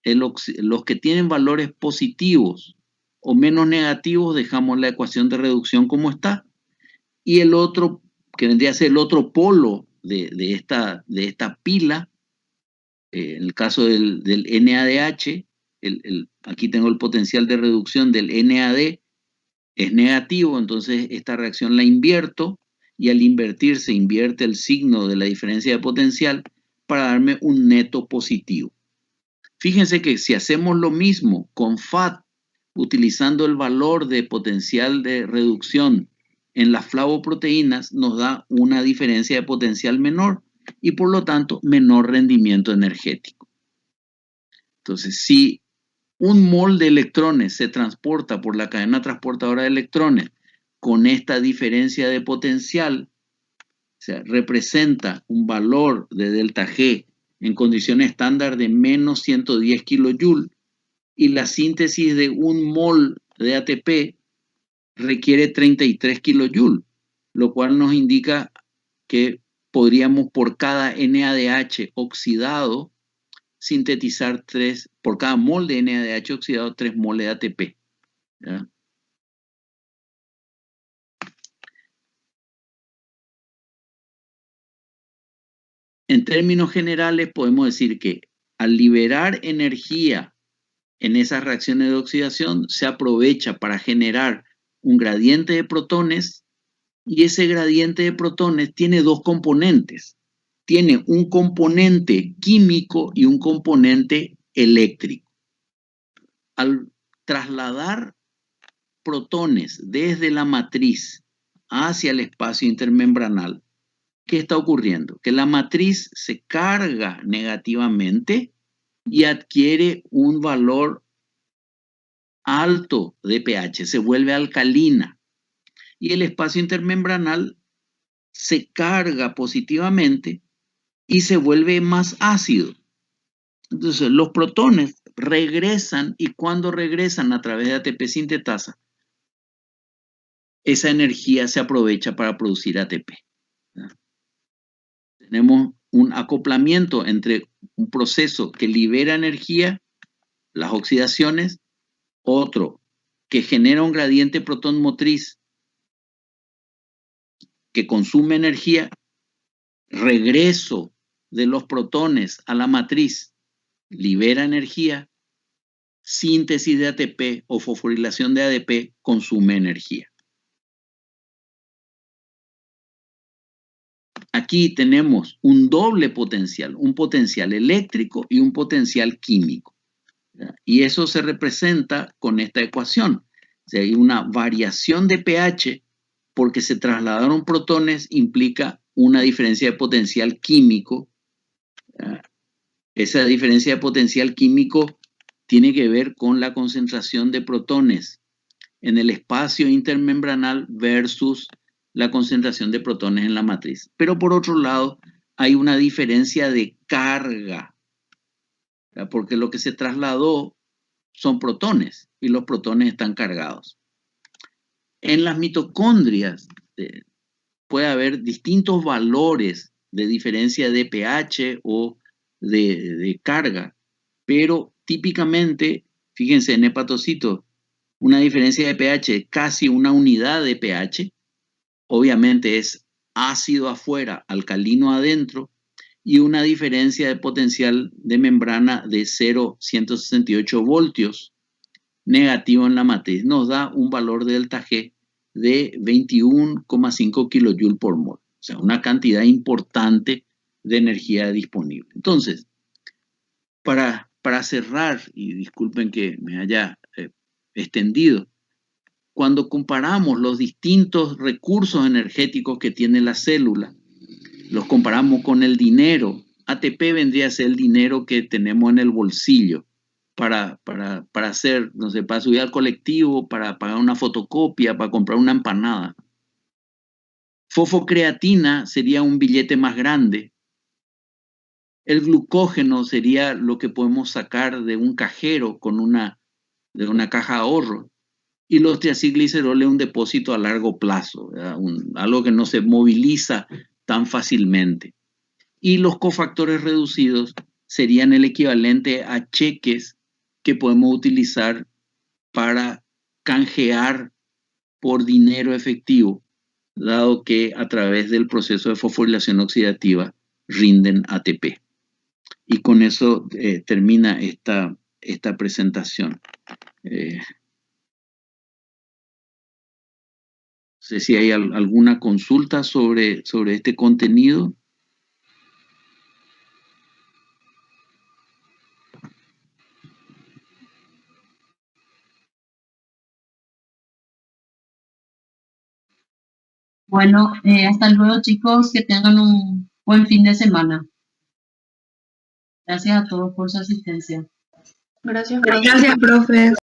los que tienen valores positivos o menos negativos, dejamos la ecuación de reducción como está, y el otro, que vendría a ser el otro polo de esta pila, en el caso del NADH, aquí tengo el potencial de reducción del NAD, es negativo, entonces esta reacción la invierto, y al invertir se invierte el signo de la diferencia de potencial para darme un neto positivo. Fíjense que si hacemos lo mismo con FAT, utilizando el valor de potencial de reducción en las flavoproteínas nos da una diferencia de potencial menor y por lo tanto menor rendimiento energético. Entonces, si un mol de electrones se transporta por la cadena transportadora de electrones con esta diferencia de potencial, o sea, representa un valor de delta G en condiciones estándar de menos 110 kJ y la síntesis de un mol de ATP requiere 33 kJ, lo cual nos indica que podríamos por cada NADH oxidado sintetizar por cada mol de NADH oxidado, 3 mol de ATP. ¿Ya? En términos generales, podemos decir que al liberar energía en esas reacciones de oxidación, se aprovecha para generar un gradiente de protones y ese gradiente de protones tiene dos componentes. Tiene un componente químico y un componente eléctrico. Al trasladar protones desde la matriz hacia el espacio intermembranal, ¿qué está ocurriendo? Que la matriz se carga negativamente y adquiere un valor alto de pH, se vuelve alcalina. Y el espacio intermembranal se carga positivamente y se vuelve más ácido. Entonces, los protones regresan y cuando regresan a través de ATP sintetasa, esa energía se aprovecha para producir ATP. Tenemos un acoplamiento entre un proceso que libera energía, las oxidaciones, otro que genera un gradiente protón motriz que consume energía, regreso de los protones a la matriz, libera energía, síntesis de ATP o fosforilación de ADP consume energía. Aquí tenemos un doble potencial, un potencial eléctrico y un potencial químico. Y eso se representa con esta ecuación. O sea, hay una variación de pH porque se trasladaron protones implica una diferencia de potencial químico. Esa diferencia de potencial químico tiene que ver con la concentración de protones en el espacio intermembranal versus la concentración de protones en la matriz. Pero por otro lado, hay una diferencia de carga, porque lo que se trasladó son protones y los protones están cargados. En las mitocondrias puede haber distintos valores de diferencia de pH o de carga, pero típicamente, fíjense, en hepatocitos, una diferencia de pH casi una unidad de pH, obviamente es ácido afuera, alcalino adentro, y una diferencia de potencial de membrana de 0,168 voltios negativo en la matriz, nos da un valor de delta G de 21,5 kJ por mol, o sea, una cantidad importante de energía disponible. Entonces, para cerrar, y disculpen que me haya extendido, cuando comparamos los distintos recursos energéticos que tiene la célula, los comparamos con el dinero. ATP vendría a ser el dinero que tenemos en el bolsillo para hacer, no sé, para subir al colectivo, para pagar una fotocopia, para comprar una empanada. Fosfocreatina sería un billete más grande. El glucógeno sería lo que podemos sacar de un cajero de una caja de ahorro. Y los triacilgliceroles un depósito a largo plazo, algo que no se moviliza tan fácilmente. Y los cofactores reducidos serían el equivalente a cheques que podemos utilizar para canjear por dinero efectivo, dado que a través del proceso de fosforilación oxidativa rinden ATP. Y con eso termina esta presentación. No sé si hay alguna consulta sobre este contenido. Bueno, hasta luego chicos, que tengan un buen fin de semana. Gracias a todos por su asistencia. Gracias, Gracias, profe.